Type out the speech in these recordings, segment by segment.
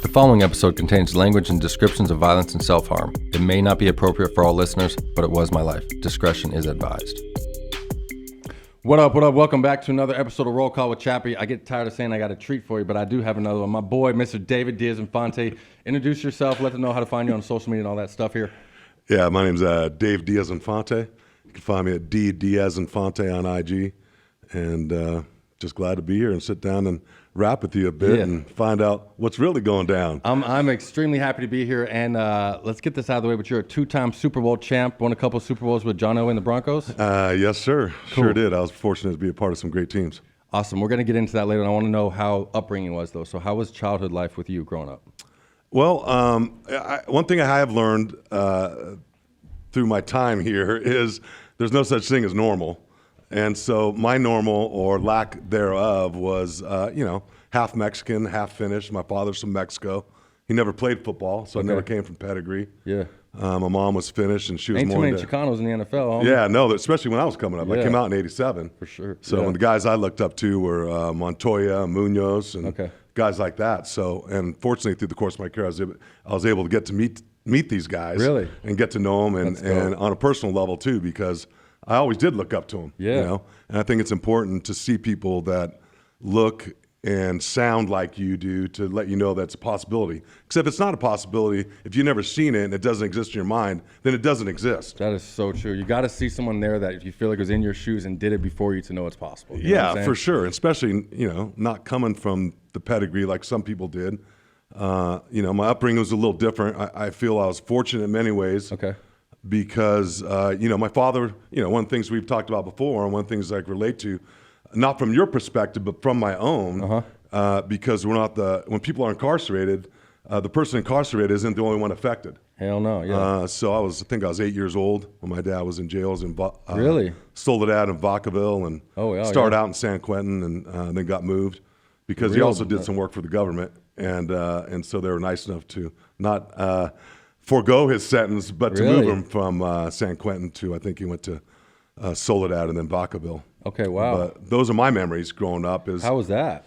The following episode contains language and descriptions of violence and self-harm. It may not be appropriate for all listeners, but it was my life. Discretion is advised. What up, what up? Welcome back to another episode of Roll Call with Chappie. I get tired of saying I got a treat for you, but I do have another one. My boy, Mr. David Diaz-Infante. Introduce yourself. Let them know how to find you on social media and all that stuff here. Yeah, my name's Dave Diaz-Infante. You can find me at D Diaz-Infante on IG. And just glad to be here and sit down and rap with you a bit and find out what's really going down. I'm extremely happy to be here, and let's get this out of the way, but you're a two-time Super Bowl champ, won a couple of Super Bowls with John Elway and the Broncos? Yes, sir. Cool. Sure did. I was fortunate to be a part of some great teams. Awesome. We're going to get into that later, and I want to know how upbringing was, though. So how was childhood life with you growing up? Well, one thing I have learned through my time here is there's no such thing as normal. And so my normal, or lack thereof, was, half Mexican, half Finnish. My father's from Mexico. He never played football, so I never came from pedigree. Yeah. My mom was Finnish, and she was Ain't more too many Chicanos in the NFL, huh? Yeah, no, especially when I was coming up. I came out in '87. For sure. So when the guys I looked up to were Montoya, Munoz, and guys like that. So, and fortunately, through the course of my career, I was able to get to meet these guys. Really? And get to know them, and on a personal level, too, because I always did look up to them. Yeah. You know? And I think it's important to see people that look and sound like you do to let you know that's a possibility. Because if it's not a possibility, if you've never seen it and it doesn't exist in your mind, then it doesn't exist. That is so true. You got to see someone there that if you feel like was in your shoes and did it before you to know it's possible. You know what I'm for sure. Especially, not coming from the pedigree like some people did. My upbringing was a little different. I feel I was fortunate in many ways. Okay. Because, my father, one of the things we've talked about before, and one of the things I can relate to, not from your perspective, but from my own, because when people are incarcerated, the person incarcerated isn't the only one affected. Hell no, yeah. So I think I was 8 years old when my dad was in jail. I was in really? Soledad in Vacaville, and started out in San Quentin, and then got moved because he also did some work for the government, and so they were nice enough to not forego his sentence, but to move him from San Quentin to, I think he went to Soledad and then Vacaville. Okay, wow. But those are my memories growing up. How was that?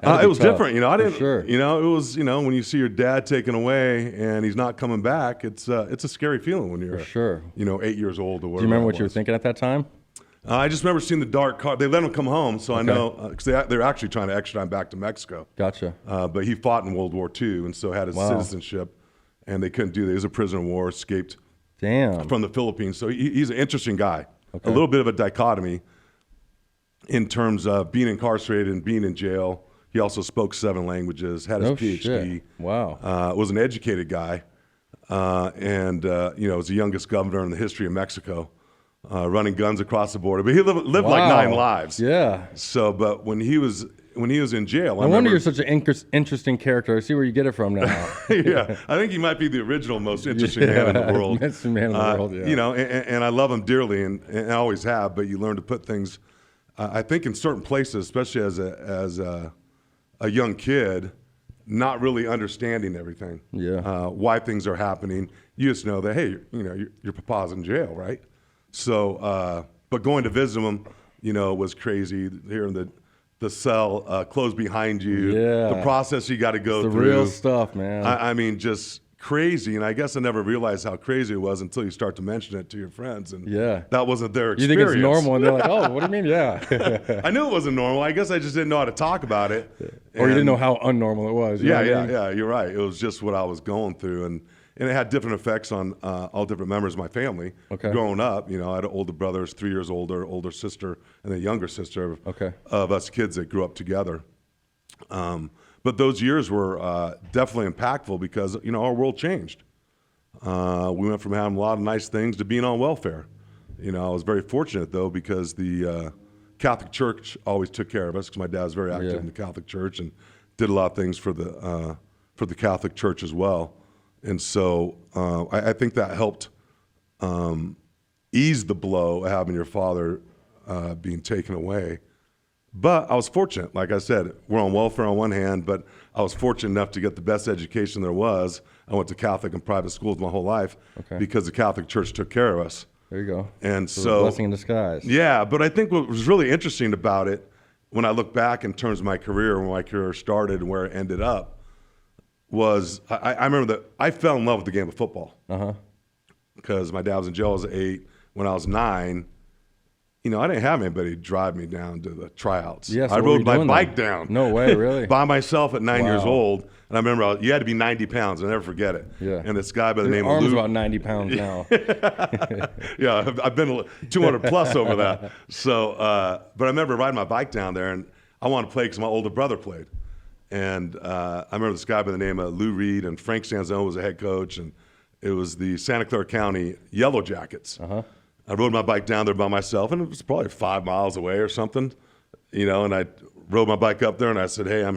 It was different, I didn't. Sure. It was, when you see your dad taken away and he's not coming back, it's a scary feeling when you're, 8 years old or whatever. Do you remember what you were thinking at that time? I just remember seeing the dark car. They let him come home, so I know, because they're actually trying to extradite him back to Mexico. Gotcha. But he fought in World War II, and so had his citizenship. And they couldn't do that. He was a prisoner of war, escaped from the Philippines. So he's an interesting guy. Okay. A little bit of a dichotomy in terms of being incarcerated and being in jail. He also spoke 7 languages, had his PhD. Shit. Wow. Was an educated guy. And was the youngest governor in the history of Mexico, running guns across the border. But he lived like 9 lives. Yeah. So, but when he was in jail. I wonder you're such an interesting character. I see where you get it from now. Yeah, I think he might be the original most interesting man in the world. Most man in the world, yeah. And I love him dearly, and I always have, but you learn to put things, I think in certain places, especially as a young kid, not really understanding everything. Yeah. Why things are happening. You just know that, hey, your papa's in jail, right? So, but going to visit him, was crazy. Hearing the cell close behind you, the process you got to go through. The real stuff, man. I mean, just crazy. And I guess I never realized how crazy it was until you start to mention it to your friends. And that wasn't their experience. You think it's normal, and they're like, oh, what do you mean? Yeah. I knew it wasn't normal. I guess I just didn't know how to talk about it. Or you didn't know how unnormal it was. Yeah, you're right. It was just what I was going through. And it had different effects on all different members of my family. Okay. Growing up, I had an older brother, 3 years older sister, and a younger sister of us kids that grew up together. But those years were definitely impactful because, our world changed. We went from having a lot of nice things to being on welfare. I was very fortunate, though, because the Catholic Church always took care of us because my dad was very active in the Catholic Church and did a lot of things for the Catholic Church as well. And so I think that helped ease the blow of having your father being taken away. But I was fortunate. Like I said, we're on welfare on one hand, but I was fortunate enough to get the best education there was. I went to Catholic and private schools my whole life because the Catholic Church took care of us. There you go. And so a blessing in disguise. Yeah, but I think what was really interesting about it, when I look back in terms of my career, when my career started and where it ended up, was I remember that I fell in love with the game of football. Because my dad was in jail as 8. When I was 9, you know, I didn't have anybody drive me down to the tryouts. Yeah, so I rode my bike down. No way, really? By myself at 9 years old. And I remember you had to be 90 pounds. I'll never forget it. Yeah. And this guy by the name of Luke. Luke. About 90 pounds now. Yeah, I've been 200 plus over that. So, but I remember riding my bike down there, and I wanted to play because my older brother played. And I remember this guy by the name of Lou Reed, and Frank Stanzone was the head coach, and it was the Santa Clara County Yellow Jackets. I rode my bike down there by myself, and it was probably 5 miles away or something, you know, and I rode my bike up there, and I said, hey, I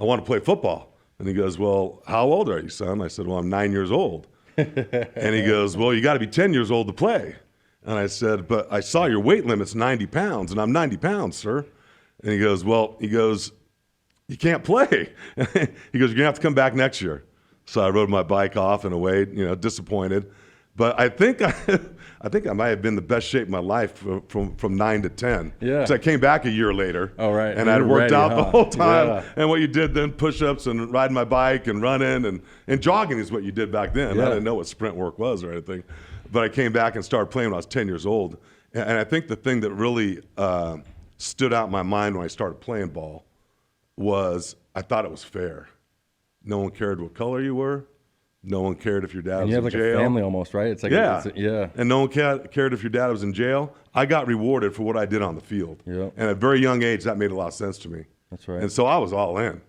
want to play football. And he goes, well, how old are you, son? I said, well, I'm 9 years old. And he goes, well, you got to be 10 years old to play. And I said, but I saw your weight limit's 90 pounds, and I'm 90 pounds, sir. And he goes, you can't play. He goes, you're going to have to come back next year. So I rode my bike off and away, you know, disappointed. But I think I might have been in the best shape of my life from 9 to 10. Yeah. So I came back a year later. Oh, right. And I'd worked out the whole time. Yeah. And what you did then, push-ups and riding my bike and running and jogging is what you did back then. Yeah. I didn't know what sprint work was or anything. But I came back and started playing when I was 10 years old. And I think the thing that really stood out in my mind when I started playing ball was I thought it was fair. No one cared what color you were. No one cared if your dad was in jail. And you have like a family almost, right? It's like yeah. And no one cared if your dad was in jail. I got rewarded for what I did on the field. Yep. And at a very young age, that made a lot of sense to me. That's right. And so I was all in.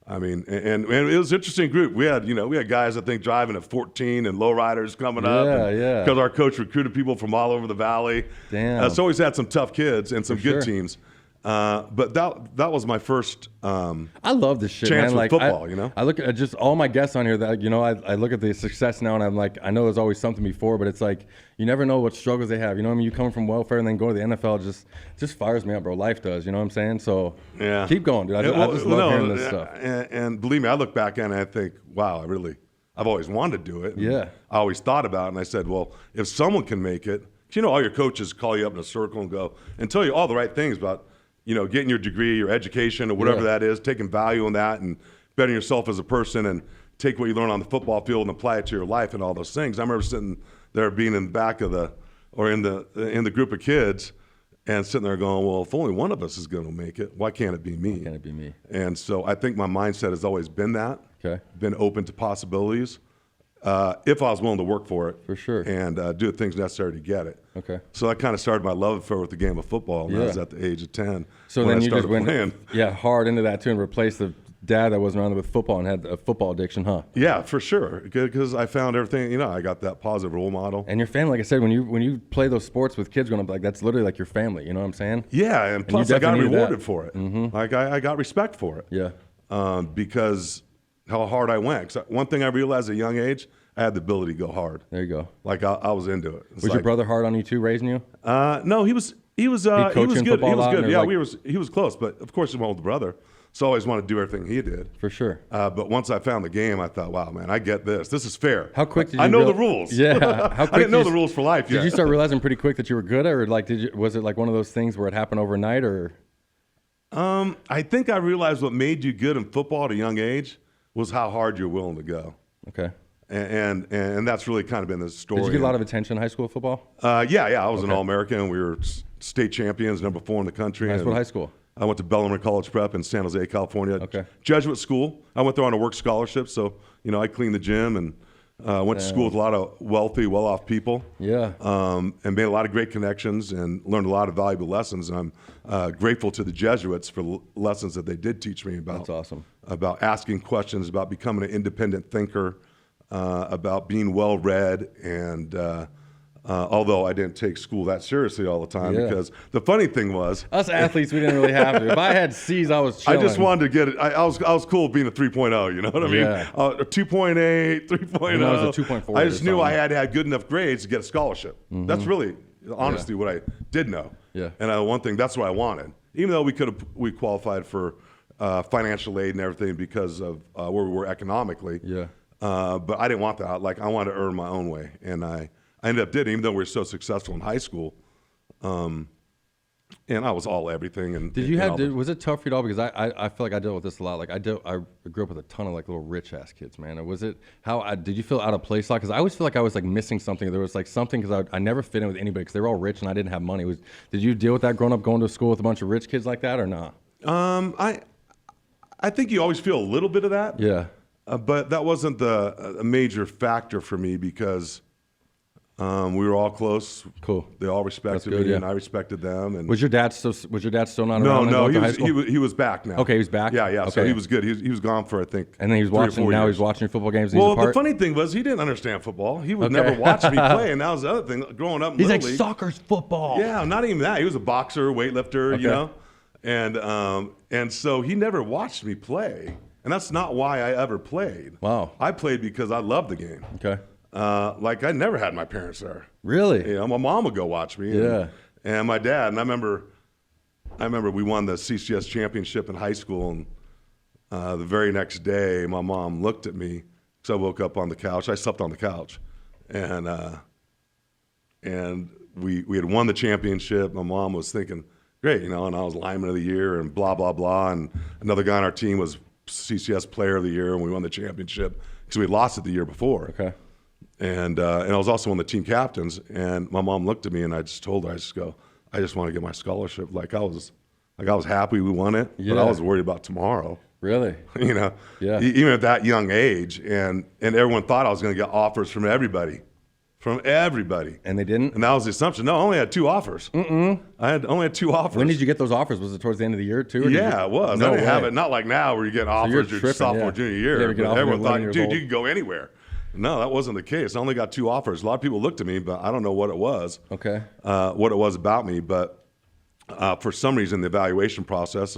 I mean, and it was an interesting group. We had guys, I think, driving at 14 and lowriders coming up. Yeah. Because our coach recruited people from all over the valley. Damn. So always had some tough kids and some good teams. But that was my first I love this shit, chance man. Like football, you know? I look at just all my guests on here that, you know, I look at the success now and I'm like, I know there's always something before, but it's like, you never know what struggles they have. You know what I mean? You come from welfare and then go to the NFL, just fires me up, bro. Life does, you know what I'm saying? So yeah, keep going, dude. I just love hearing this stuff. And believe me, I look back and I think, wow, I've always wanted to do it. Yeah. I always thought about it, and I said, well, if someone can make it, you know, all your coaches call you up in a circle and go and tell you all the right things about, you know, getting your degree, your education, or whatever that is, taking value in that and bettering yourself as a person and take what you learn on the football field and apply it to your life and all those things. I remember sitting there being in the back of in the group of kids and sitting there going, well, if only one of us is going to make it, why can't it be me? Why can't it be me? And so I think my mindset has always been that. Okay. Been open to possibilities. If I was willing to work for it. For sure. And do the things necessary to get it. Okay. So that kind of started my love affair with the game of football when I was at the age of 10. So then you just went hard into that too and replaced the dad that wasn't around with football and had a football addiction, huh? Yeah, for sure. Because I found everything, you know, I got that positive role model. And your family, like I said, when you play those sports with kids growing up, like that's literally like your family, you know what I'm saying? Yeah, and plus I got rewarded for it. Mm-hmm. Like I got respect for it. Yeah. Because how hard I went. 'Cause one thing I realized at a young age, I had the ability to go hard. There you go. Like I was into it. Was your brother hard on you too, raising you? No, he was good. He was good. Yeah, like... he was close, but of course he's my older brother. So I always wanted to do everything he did. For sure. But once I found the game, I thought, wow, man, I get this. This is fair. How quick did you I know the rules. Yeah. How quick I didn't know the rules for life yet. Did you start realizing pretty quick that you were good at it, or like was it like one of those things where it happened overnight, or? I think I realized what made you good in football at a young age was how hard you're willing to go. Okay. And that's really kind of been the story. Did you get a lot of attention in high school football? Yeah. I was an All-American. We were state champions, number 4 in the country. What high school? I went to Bellarmine College Prep in San Jose, California. Okay. Jesuit school. I went there on a work scholarship, so you know I cleaned the gym and went to school with a lot of wealthy, well-off people. Yeah. And made a lot of great connections and learned a lot of valuable lessons. And I'm grateful to the Jesuits for lessons that they did teach me about. That's awesome. About asking questions, about becoming an independent thinker, about being well-read, and although I didn't take school that seriously all the time, because the funny thing was, us athletes, we didn't really have to. If I had C's, I was chilling. I just wanted to get it. I was cool being a 3.0, you know what I mean? Yeah. 2.8, 3.0. I was a 2.4. I just knew I had to have good enough grades to get a scholarship. Mm-hmm. That's really, honestly, what I did know. Yeah. And one thing, that's what I wanted. Even though we qualified for financial aid and everything because of where we were economically. Yeah. But I didn't want that. Like, I wanted to earn my own way. And I ended up even though we were so successful in high school, And I was all everything. And was it tough for you at all? Because I feel like I dealt with this a lot. Like I grew up with a ton of like little rich ass kids, man. And was it did you feel out of place a lot? Because I always feel like I was like missing something. There was like something because I never fit in with anybody because they were all rich and I didn't have money. Did you deal with that growing up, going to school with a bunch of rich kids like that or not? I think you always feel a little bit of that. Yeah. But that wasn't a major factor for me because we were all close. Cool. They all respected me, and I respected them. And was your dad still not around? No, he was back now. Okay, he was back. Yeah. Okay. So he was good. He was gone for I think. And then he was watching. Now he's watching football games. Well, the funny thing was he didn't understand football. He would never watch me play, and that was the other thing. Growing up, in he's like Little League, soccer's football. Yeah, not even that. He was a boxer, weightlifter, you know, and so he never watched me play, and that's not why I ever played. Wow. I played because I loved the game. Okay. Like I never had my parents there. Really? You know, my mom would go watch me. And my dad. And I remember we won the CCS championship in high school. And the very next day, my mom looked at me because I woke up on the couch. I slept on the couch, and we had won the championship. My mom was thinking, great, you know, and I was lineman of the year and blah blah blah. And another guy on our team was CCS player of the year, and we won the championship because we lost it the year before. Okay. And I was also one of the team captains. And my mom looked at me, and I just told her, I just want to get my scholarship. Like I was happy we won it, but I was worried about tomorrow. Really? You know? Yeah. Even at that young age, and everyone thought I was going to get offers from everybody. And they didn't? And that was the assumption. No, I only had 2 offers. I only had 2 offers. When did you get those offers? Was it towards the end of the year too? Yeah, it was. I didn't have it. Not like now where you get offers your sophomore, junior year. But everyone thought, dude, you could go anywhere. No, that wasn't the case. I only got 2 offers. A lot of people looked at me, but I don't know what it was. Okay. What it was about me, but for some reason, the evaluation process,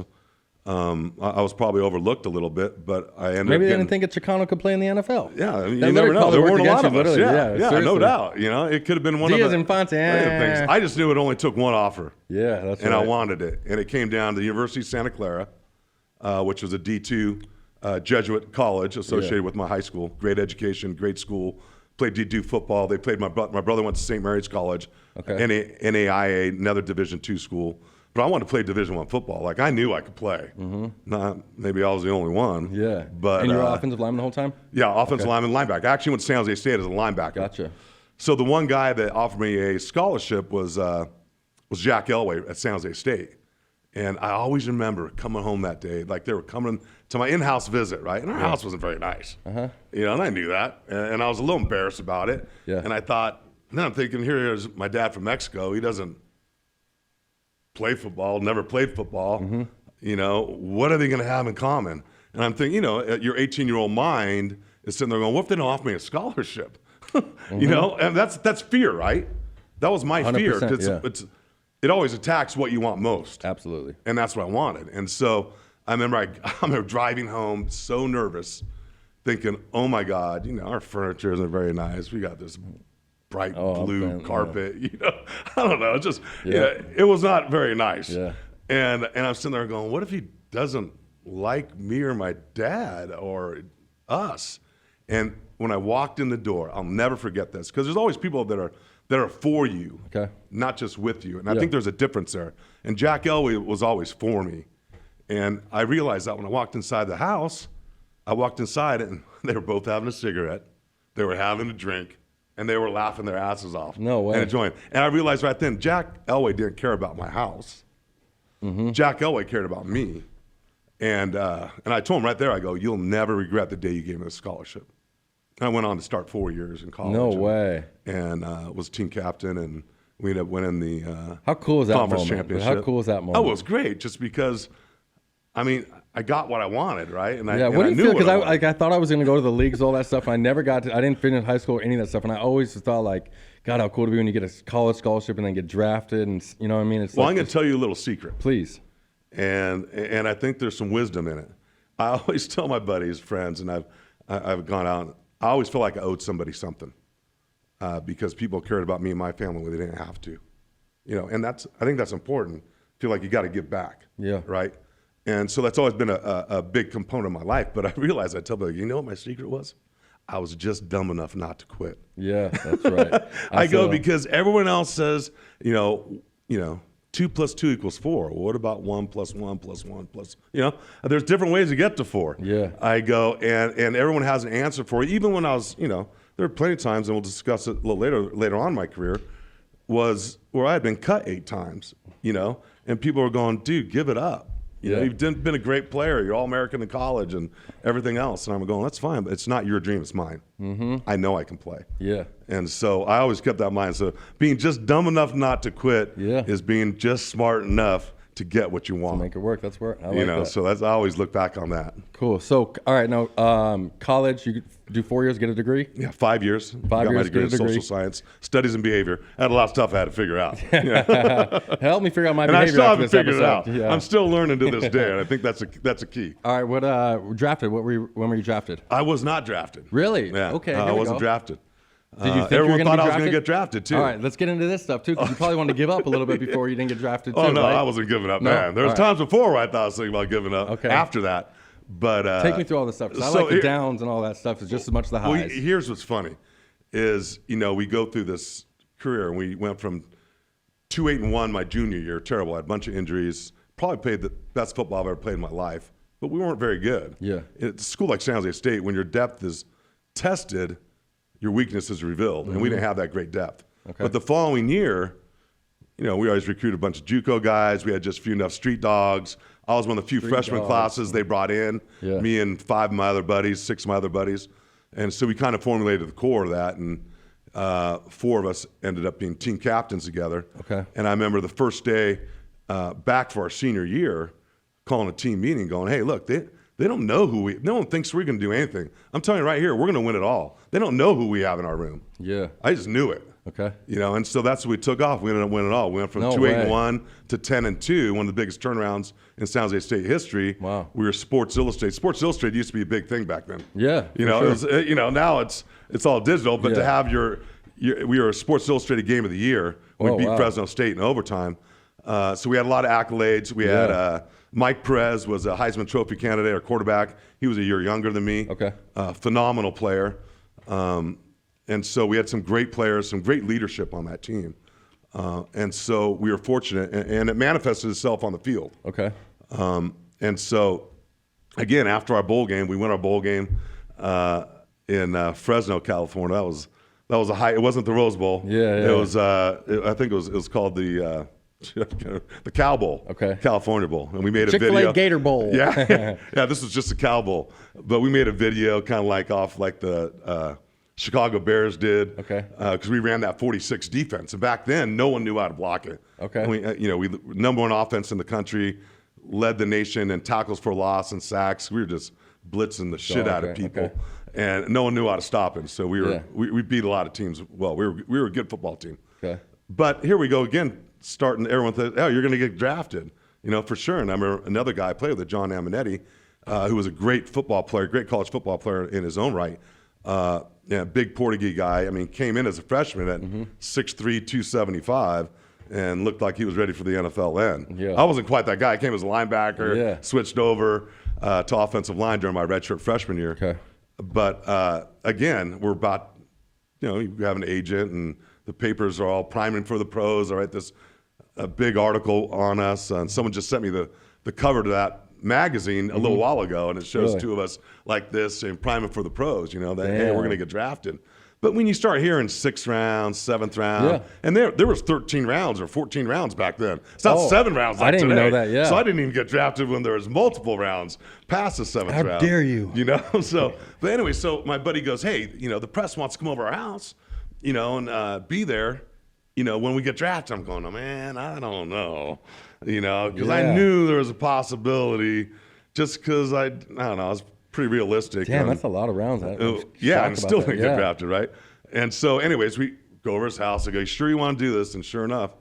I was probably overlooked a little bit, but I ended up Maybe they didn't think that Chicano could play in the NFL. Yeah, I mean, you never know. There weren't a lot of us. Yeah, no doubt. You know, it could have been one Diaz-Infante, of the things. I just knew it only took 1 offer. Yeah, that's and I wanted it. And it came down to the University of Santa Clara, which was a D2 Jesuit college associated with my high school. Great education, great school. Played D2 football. They played my brother went to St. Mary's College, NAIA, another Division II school. But I wanted to play Division I football. Like I knew I could play. Not maybe I was the only one. Yeah. But and you were offensive lineman the whole time? Yeah, offensive lineman, linebacker. I actually went to San Jose State as a linebacker. Gotcha. So the one guy that offered me a scholarship was Jack Elway at San Jose State. And I always remember coming home that day, like they were coming to my in-house visit, right? And our house wasn't very nice. You know, and I knew that. And I was a little embarrassed about it. Yeah. And I thought, then I'm thinking, here's my dad from Mexico. He doesn't play football, never played football. You know, what are they going to have in common? And I'm thinking, you know, your 18-year-old mind is sitting there going, what if they don't offer me a scholarship? You know, and that's fear, right? That was my fear. It always attacks what you want most. Absolutely. And that's what I wanted. And so I remember driving home so nervous, thinking, oh my God, you know, our furniture isn't very nice. We got this bright blue carpet, you know. I don't know. It was not very nice. Yeah. And I'm sitting there going, what if he doesn't like me or my dad or us? And when I walked in the door, I'll never forget this, because there's always people that are for you, not just with you. And I think there's a difference there. And Jack Elway was always for me. And I realized that when I walked inside the house, I walked inside and they were both having a cigarette. They were having a drink. And they were laughing their asses off. No way. And enjoying. And I realized right then, Jack Elway didn't care about my house. Jack Elway cared about me. And I told him right there, I go, you'll never regret the day you gave me the scholarship. And I went on to start 4 years in college. No way. And was team captain, and we ended up winning the How cool was that conference moment? championship. How cool was that moment? Oh, it was great, just because, I mean, I got what I wanted, right? And what do you feel? Because I thought I was going to go to the leagues, all that stuff. And I never got to. I didn't finish high school or any of that stuff. And I always thought, like, God, how cool to be when you get a college scholarship and then get drafted. And you know what I mean? Well, I'm going to tell you a little secret. Please. And I think there's some wisdom in it. I always tell my buddies, friends, and I've gone out. I always feel like I owed somebody something because people cared about me and my family when they didn't have to. You know, and I think that's important. I feel like you got to give back. Yeah. Right. And so that's always been a big component of my life. But I realized, I tell people, you know what my secret was? I was just dumb enough not to quit. Yeah, that's right. I go because everyone else says, you know, 2 plus 2 equals 4. Well, what about 1 plus 1 plus 1 plus, there's different ways to get to 4. Yeah. I go, and everyone has an answer for it. Even when I was, there are plenty of times, and we'll discuss it a little later on in my career, was where I had been cut 8 times, and people were going, dude, give it up. You've been a great player. You're All-American in college and everything else. And I'm going, that's fine, but it's not your dream. It's mine. Mm-hmm. I know I can play. Yeah. And so I always kept that in mind. So being just dumb enough not to quit is being just smart enough to get what you want. To make it work. That's where I like that. So I always look back on that. Cool. So, all right, now, college, you do 4 years, get a degree? Yeah, 5 years. 5 got years, my degree in social science, studies and behavior. I had a lot of stuff I had to figure out. Help me figure out my and behavior. I still haven't after figured this it out. Yeah. I'm still learning to this day, and I think that's a key. All right, what drafted? When were you drafted? I was not drafted. Really? Yeah. Okay. I wasn't drafted. Did you think everyone thought I was going to get drafted too? All right, let's get into this stuff too, because you probably wanted to give up a little bit before you didn't get drafted too. Oh no, right? I wasn't giving up, No? man. There was times before where I thought I was thinking about giving up. Okay. After that, but take me through all this stuff. 'Cause I like the downs and all that stuff. It's just as much the highs. Well, here's what's funny, is we go through this career and we went from 2-8-1 my junior year, terrible. I had a bunch of injuries. Probably played the best football I've ever played in my life, but we weren't very good. Yeah. At a school like San Jose State, when your depth is tested, your weakness is revealed, and we didn't have that great depth. Okay. But the following year, we always recruited a bunch of JUCO guys. We had just a few enough street dogs. I was one of the few freshman classes they brought in, me and 5 of my other buddies, 6 of my other buddies. And so we kind of formulated the core of that, and 4 of us ended up being team captains together. Okay. And I remember the first day back for our senior year, calling a team meeting going, hey, look, they don't know no one thinks we're going to do anything. I'm telling you right here, we're going to win it all. They don't know who we have in our room. Yeah. I just knew it. Okay. And so that's what we took off. We ended up winning it all. We went from 2-8-1 to 10-2, one of the biggest turnarounds in San Jose State history. Wow. We were Sports Illustrated. Sports Illustrated used to be a big thing back then. Yeah. It was, now it's all digital, but to have we were a Sports Illustrated Game of the Year. We beat Fresno State in overtime. So we had a lot of accolades. We had Mike Perez was a Heisman Trophy candidate, our quarterback. He was a year younger than me. Okay. Phenomenal player. And so we had some great players, some great leadership on that team. And so we were fortunate, and it manifested itself on the field. Okay. And so, again, after our bowl game, we won our bowl game in Fresno, California. That was a high. It wasn't the Rose Bowl. Yeah. It was. I think it was called the Cow Bowl. Okay. California Bowl, and we made a Chick-fil-A video. Gator Bowl. Yeah. Yeah. This was just a Cow Bowl, but we made a video kind of like the Chicago Bears did. Okay. Because we ran that 46 defense, and back then no one knew how to block it. Okay. And we number 1 offense in the country, led the nation in tackles for loss and sacks. We were just blitzing the shit out of people. Okay. And no one knew how to stop it. So we beat a lot of teams. Well, we were a good football team. Okay. But here we go again, starting. Everyone thought, oh, you're going to get drafted, for sure. And I remember another guy I played with, John Aminetti, who was a great football player, great college football player in his own right. Big Portuguese guy. I mean, came in as a freshman at 6'3", 275, and looked like he was ready for the NFL then. Yeah. I wasn't quite that guy. I came as a linebacker, switched over to offensive line during my redshirt freshman year. Okay. But again, we're about, you have an agent, and the papers are all priming for the pros. I write this big article on us, and someone just sent me the cover to that magazine a little while ago, and it shows 2 of us like this and priming for the pros, that, hey, we're going to get drafted. But when you start hearing 6th round, 7th round, and there was 13 rounds or 14 rounds back then. It's not 7 rounds like I didn't today. even know that, So I didn't even get drafted when there was multiple rounds past the 7th round. How dare you? So, but anyway, so my buddy goes, hey, the press wants to come over our house, and be there, when we get drafted. I'm going, oh, man, I don't know, because I knew there was a possibility just because I don't know, I was pretty realistic. Damn, that's a lot of rounds. I'm still going to get drafted, right? And so anyways, we go over his house. I go, sure you want to do this? And sure enough,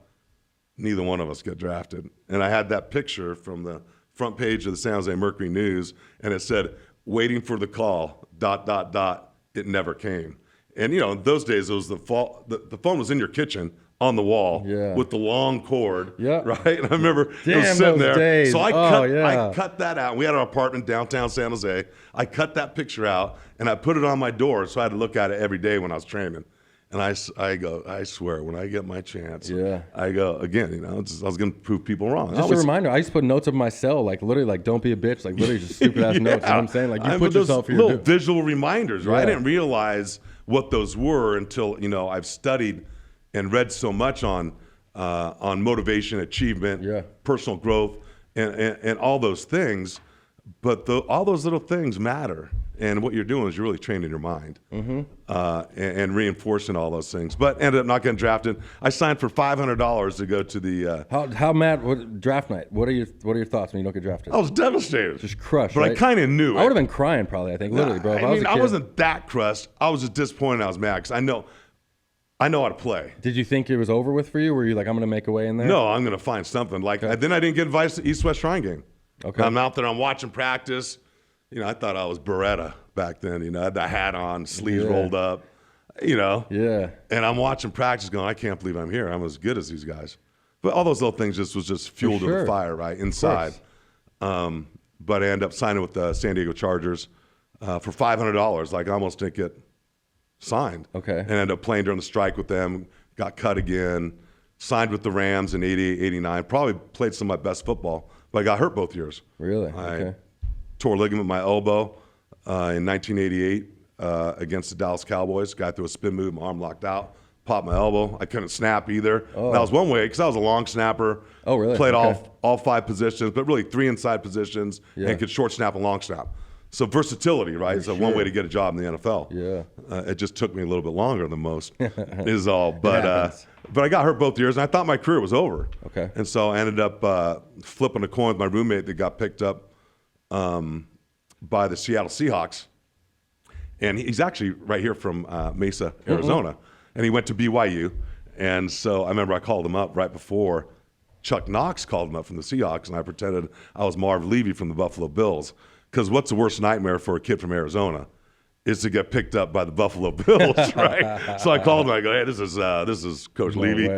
neither one of us get drafted. And I had that picture from the front page of the San Jose Mercury News, and it said, waiting for the call, ... It never came. And, in those days, it was the phone was in your kitchen on the wall with the long cord, right? And I remember it was sitting there. Days. So I cut that out. We had our apartment downtown San Jose. I cut that picture out, and I put it on my door, so I had to look at it every day when I was training. And I go, I swear, when I get my chance, Yeah. I go, again, I was going to prove people wrong. Just a reminder, I used to put notes of my cell, like literally, like, don't be a bitch, like literally just stupid ass notes. You know what I'm saying? Like, you put yourself those little visual reminders, right? I didn't realize what those were until, I've studied and read so much on motivation, achievement, personal growth, and all those things. But all those little things matter. And what you're doing is you're really training your mind and reinforcing all those things. But ended up not getting drafted. I signed for $500 to go to the. How mad? Draft night. What are your thoughts when you don't get drafted? I was devastated. Just crushed. But right? I kind of knew it. I would have been crying probably. I think literally, bro. I wasn't that crushed. I was just disappointed. I was mad because I know how to play. Did you think it was over with for you? Were you like, I'm going to make a way in there? No, I'm going to find something. Then I didn't get invited to the East-West Shrine game. Okay. I'm out there. I'm watching practice. I thought I was Beretta back then. I had the hat on, sleeves rolled up. Yeah. And I'm watching practice, going, I can't believe I'm here. I'm as good as these guys. But all those little things was just fuel to the fire, right inside. But I ended up signing with the San Diego Chargers for $500. Like I almost didn't get signed. Okay. And ended up playing during the strike with them. Got cut again. Signed with the Rams in 88, 89. Probably played some of my best football. But I got hurt both years. Really? I tore a ligament in my elbow in 1988 against the Dallas Cowboys. Guy threw a spin move, my arm locked out, popped my elbow. I couldn't snap either. That was one way because I was a long snapper. Oh, really? Played all 5 positions, but really 3 inside positions and could short snap and long snap. So versatility, right? So one way to get a job in the NFL. Yeah. It just took me a little bit longer than most is all. But I got hurt both years, and I thought my career was over. Okay. And so I ended up flipping a coin with my roommate that got picked up by the Seattle Seahawks. And he's actually right here from Mesa, Arizona. And he went to BYU. And so I remember I called him up right before Chuck Knox called him up from the Seahawks, and I pretended I was Marv Levy from the Buffalo Bills. Because what's the worst nightmare for a kid from Arizona is to get picked up by the Buffalo Bills, right? So I called him. I go, hey, this is Coach Levy.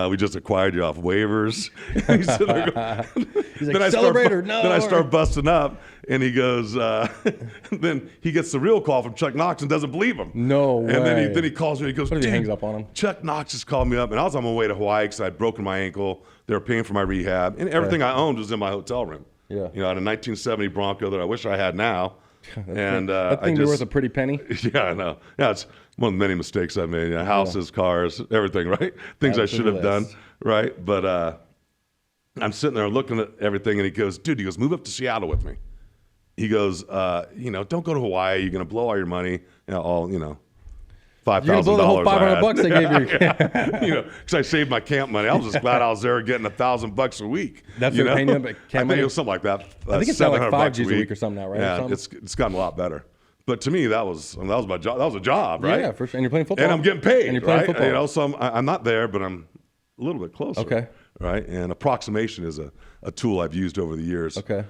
We just acquired you off waivers. He's like, celebrator, no. Then I start busting up, and he goes. Then he gets the real call from Chuck Knox and doesn't believe him. No way. And then he calls me. He goes, what if he hangs up on him? Chuck Knox just called me up, and I was on my way to Hawaii because I'd broken my ankle. They were paying for my rehab, and everything I owned was in my hotel room. Yeah. I had a 1970 Bronco that I wish I had now. And that thing be worth a pretty penny. Yeah, I know. Yeah, it's one of the many mistakes I made. Houses, cars, everything, right? Things I should have done, right? But I'm sitting there looking at everything, and he goes, move up to Seattle with me. He goes, don't go to Hawaii. You're going to blow all your money, $5,000. You're going to blow the whole $500 they gave you. Because I saved my camp money. I was just glad I was there getting $1,000 a week. That's what paying you camp money? I think it was something like that. I think it's now like $5 a week or something now, right? Yeah, it's gotten a lot better. But to me, that was my job. That was a job, right? Yeah, for sure. And you're playing football. And I'm getting paid. And you're playing football. So I'm not there, but I'm a little bit closer. Okay. Right? And approximation is a tool I've used over the years. Okay.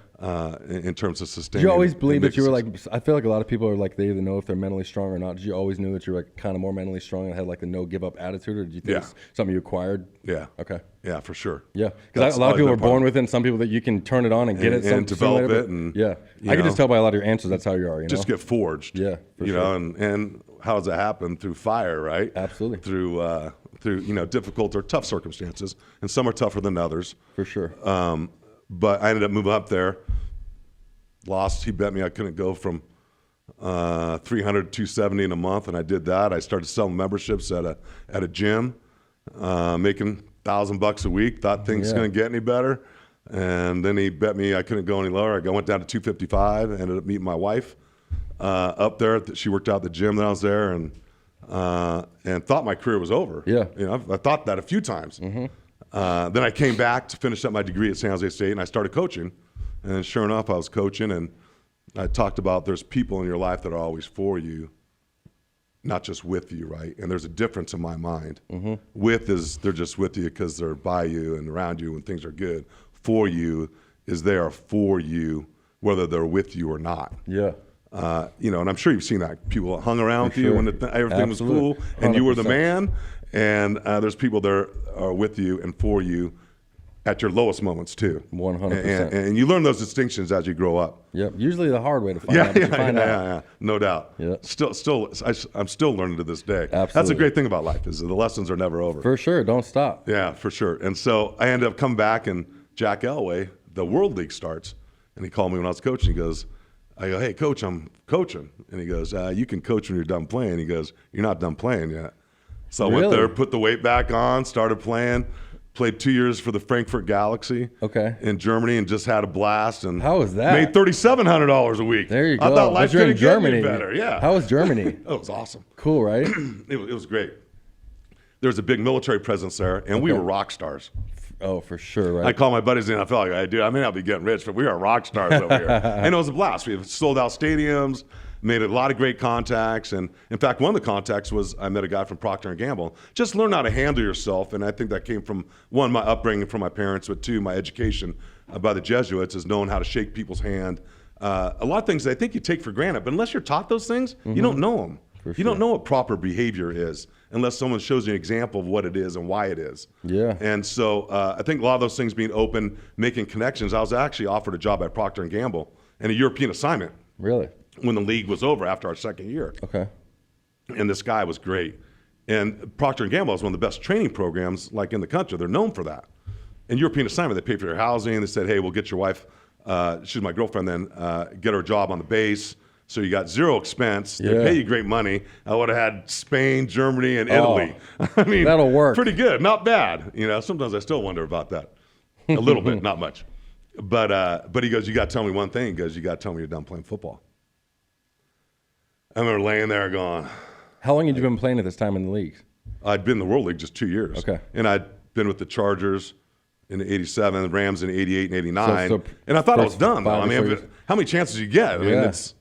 In terms of sustaining. Did you always believe that you were like? I feel like a lot of people are like they either know if they're mentally strong or not. Did you always knew that you were like kind of more mentally strong and had like the no give up attitude, or did you think it's something you acquired? Yeah. Okay. Yeah, for sure. Yeah, because a lot of people are born with it, and some people that you can turn it on and get it, and develop it, and I can just tell by a lot of your answers that's how you are. Just get forged. Yeah, for sure. And how does that happen? Through fire, right? Absolutely. Through difficult or tough circumstances, and some are tougher than others. For sure. But I ended up moving up there. Lost. He bet me I couldn't go from 300 to 270 in a month, and I did that. I started selling memberships at a gym, making $1,000 a week. Thought things going to get any better, and then he bet me I couldn't go any lower. I went down to 255. Ended up meeting my wife up there. She worked out at the gym that I was there, and thought my career was over. Yeah. I thought that a few times. Mm-hmm. Then I came back to finish up my degree at San Jose State, and I started coaching. And sure enough, I was coaching, and I talked about there's people in your life that are always for you, not just with you, right? And there's a difference in my mind. Mm-hmm. With is they're just with you because they're by you and around you when things are good. For you is they are for you whether they're with you or not. Yeah. And I'm sure you've seen that. People hung around with you when everything was cool, and 100%. You were the man. And there's people that are with you and for you at your lowest moments too. 100%. And you learn those distinctions as you grow up. Yep. Usually the hard way to find out. Yeah, no doubt. Yeah. I'm still learning to this day. Absolutely. That's a great thing about life is the lessons are never over. For sure. Don't stop. Yeah, for sure. And so I ended up coming back, and Jack Elway, the World League starts, and he called me when I was coaching. He goes, I go, hey, coach, I'm coaching. And he goes, you can coach when you're done playing. He goes, you're not done playing yet. So I went there, put the weight back on, started playing. Played 2 years for the Frankfurt Galaxy in Germany and just had a blast. And how was that? Made $3,700 a week. There you go. I thought life couldn't get any better. Yeah. How was Germany? Oh, it was awesome. Cool, right? It was great. There was a big military presence there, and we were rock stars. Oh, for sure, right? I call my buddies in the NFL. Like, dude, I may not be getting rich, but we are rock stars over here. And it was a blast. We sold out stadiums. Made a lot of great contacts, and in fact, one of the contacts was I met a guy from Procter & Gamble. Just learn how to handle yourself, and I think that came from, one, my upbringing from my parents, but two, my education by the Jesuits is knowing how to shake people's hand. A lot of things I think you take for granted, but unless you're taught those things, you don't know them. You don't know what proper behavior is unless someone shows you an example of what it is and why it is. Yeah. And so I think a lot of those things being open, making connections. I was actually offered a job at Procter & Gamble and a European assignment. Really? When the league was over after our second year. Okay. And this guy was great. And Procter & Gamble is one of the best training programs like in the country. They're known for that. And European assignment, they pay for your housing. They said, hey, we'll get your wife, she's my girlfriend then, get her a job on the base. So you got zero expense. They pay you great money. I would have had Spain, Germany, and Italy. I mean, that'll work. Pretty good, not bad. You know, sometimes I still wonder about that. A little bit, not much. But he goes, you got to tell me one thing. He goes, you got to tell me you're done playing football. I remember laying there going. How long had you been playing at this time in the league? I'd been in the World League just 2 years. Okay. And I'd been with the Chargers in '87, the Rams in '88 and '89. And I thought I was done, though. I mean, how many chances you get? I mean, it's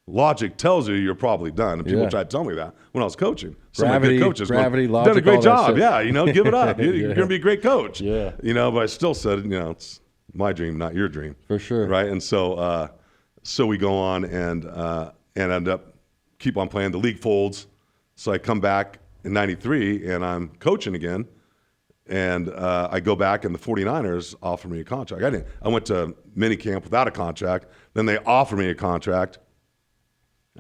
logic tells you you're probably done. And people tried to tell me that when I was coaching. Some of my good coaches logic, done a great job. Yeah, you know, give it up. You're going to be a great coach. Yeah. You know, but I still said, you know, it's my dream, not your dream. For sure. Right? And so we go on and end up keep on playing. The league folds. So I come back in '93 and I'm coaching again. And I go back and the 49ers offer me a contract. I went to minicamp without a contract. Then they offer me a contract.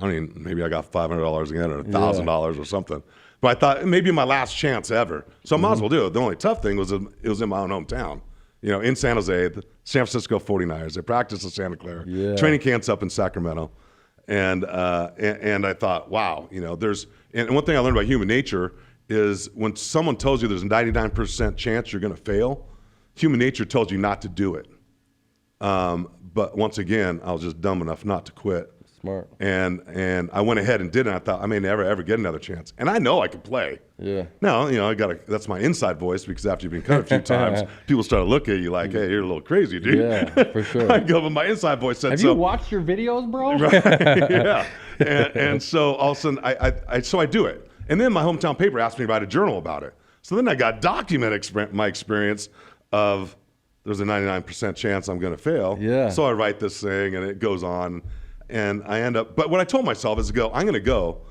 I mean, maybe I got $500 again or $1,000 or something. But I thought maybe my last chance ever. So I might as well do it. The only tough thing was it was in my own hometown. You know, in San Jose, the San Francisco 49ers. They practice in Santa Clara. Yeah. Training camp's up in Sacramento. And I thought, wow, you know, and one thing I learned about human nature is when someone tells you there's a 99% chance you're going to fail, human nature tells you not to do it. But once again, I was just dumb enough not to quit. Smart. And I went ahead and did it. And I thought I may never ever get another chance. And I know I could play. Yeah. Now, you know, that's my inside voice because after you've been cut a few times, people start to look at you like, hey, you're a little crazy, dude. Yeah, for sure. I go, but my inside voice said so. Have you watched your videos, bro? Right. Yeah. And so all of a sudden, I do it. And then my hometown paper asked me to write a journal about it. So then I got documented my experience of there's a 99% chance I'm going to fail. Yeah. So I write this thing and it goes on. And I end up, but what I told myself is I'm going to go.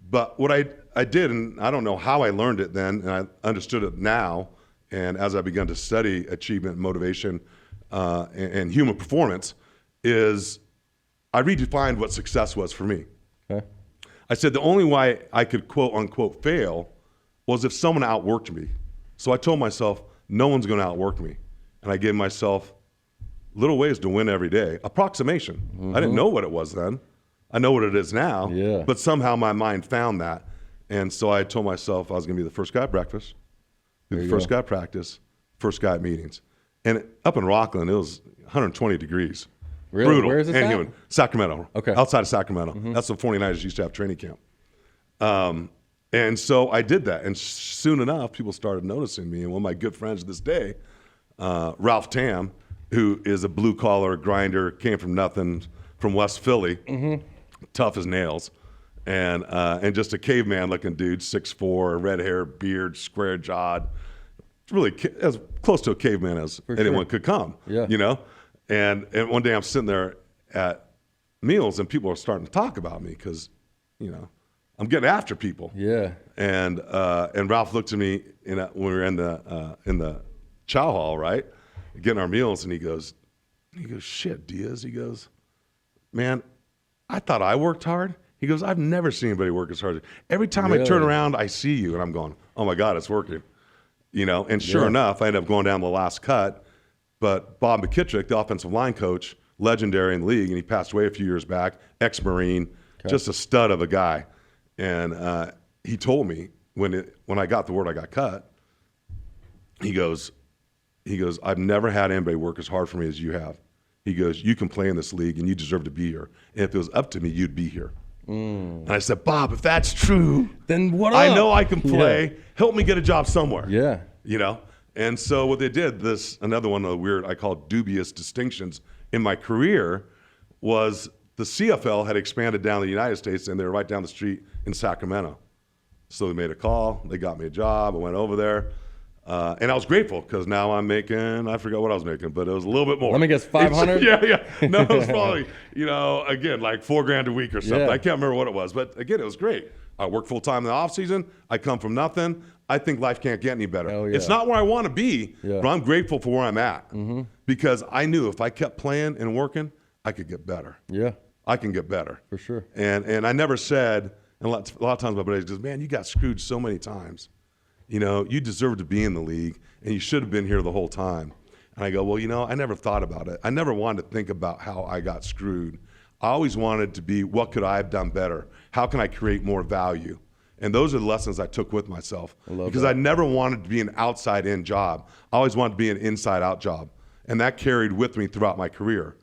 But what I did, and I don't know how I learned it then, and I understood it now, and as I began to study achievement, motivation, and human performance, is I redefined what success was for me. Okay. I said the only way I could quote unquote fail was if someone outworked me. So I told myself, no one's going to outwork me. And I gave myself little ways to win every day. Approximation. Mm-hmm. I didn't know what it was then. I know what it is now. Yeah. But somehow my mind found that. And so I told myself I was going to be the first guy at breakfast, the first guy at practice, first guy at meetings. And up in Rockland, it was 120 degrees. Really? Brutal. Where is this at? Sacramento. Okay. Outside of Sacramento. Mm-hmm. That's the 49ers used to have training camp. And so I did that. And soon enough, people started noticing me. And one of my good friends to this day, Ralph Tam, who is a blue-collar grinder, came from nothing, from West Philly, tough as nails, and just a caveman-looking dude, 6'4", red hair, beard, square-jawed, really as close to a caveman as anyone could come, you know? And one day I'm sitting there at meals, and people are starting to talk about me because, you know, I'm getting after people. Yeah. And Ralph looked at me when we were in the chow hall, right? Getting our meals, and he goes, shit, Diaz. He goes, man, I thought I worked hard. He goes, I've never seen anybody work as hard. Every time I turn around, I see you, and I'm going, oh my God, it's working. And sure enough, I ended up going down the last cut. But Bob McKittrick, the offensive line coach, legendary in the league, and he passed away a few years back, ex-Marine, just a stud of a guy. And he told me when I got the word I got cut, he goes, I've never had anybody work as hard for me as you have. He goes, you can play in this league, and you deserve to be here. And if it was up to me, you'd be here. And I said, Bob, if that's true, then what? I know I can play. Yeah. Help me get a job somewhere. Yeah. And so what they did, another one of the weird, I call it dubious distinctions in my career, was the CFL had expanded down the United States, and they were right down the street in Sacramento. So they made a call. They got me a job. I went over there. And I was grateful because now I'm making, I forgot what I was making, but it was a little bit more. Let me guess, 500? Yeah. No, it was probably, again, like $4,000 a week or something. I can't remember what it was, but again, it was great. I work full time in the off season. I come from nothing. I think life can't get any better. Yeah. It's not where I want to be, but I'm grateful for where I'm at because I knew if I kept playing and working, I could get better. Yeah. I can get better. For sure. And I never said, and a lot of times my buddies goes, man, you got screwed so many times. You deserve to be in the league, and you should have been here the whole time. And I go, well, I never thought about it. I never wanted to think about how I got screwed. I always wanted to be, what could I have done better? How can I create more value? And those are the lessons I took with myself. Because I never wanted to be an outside-in job. I always wanted to be an inside-out job. And that carried with me throughout my career.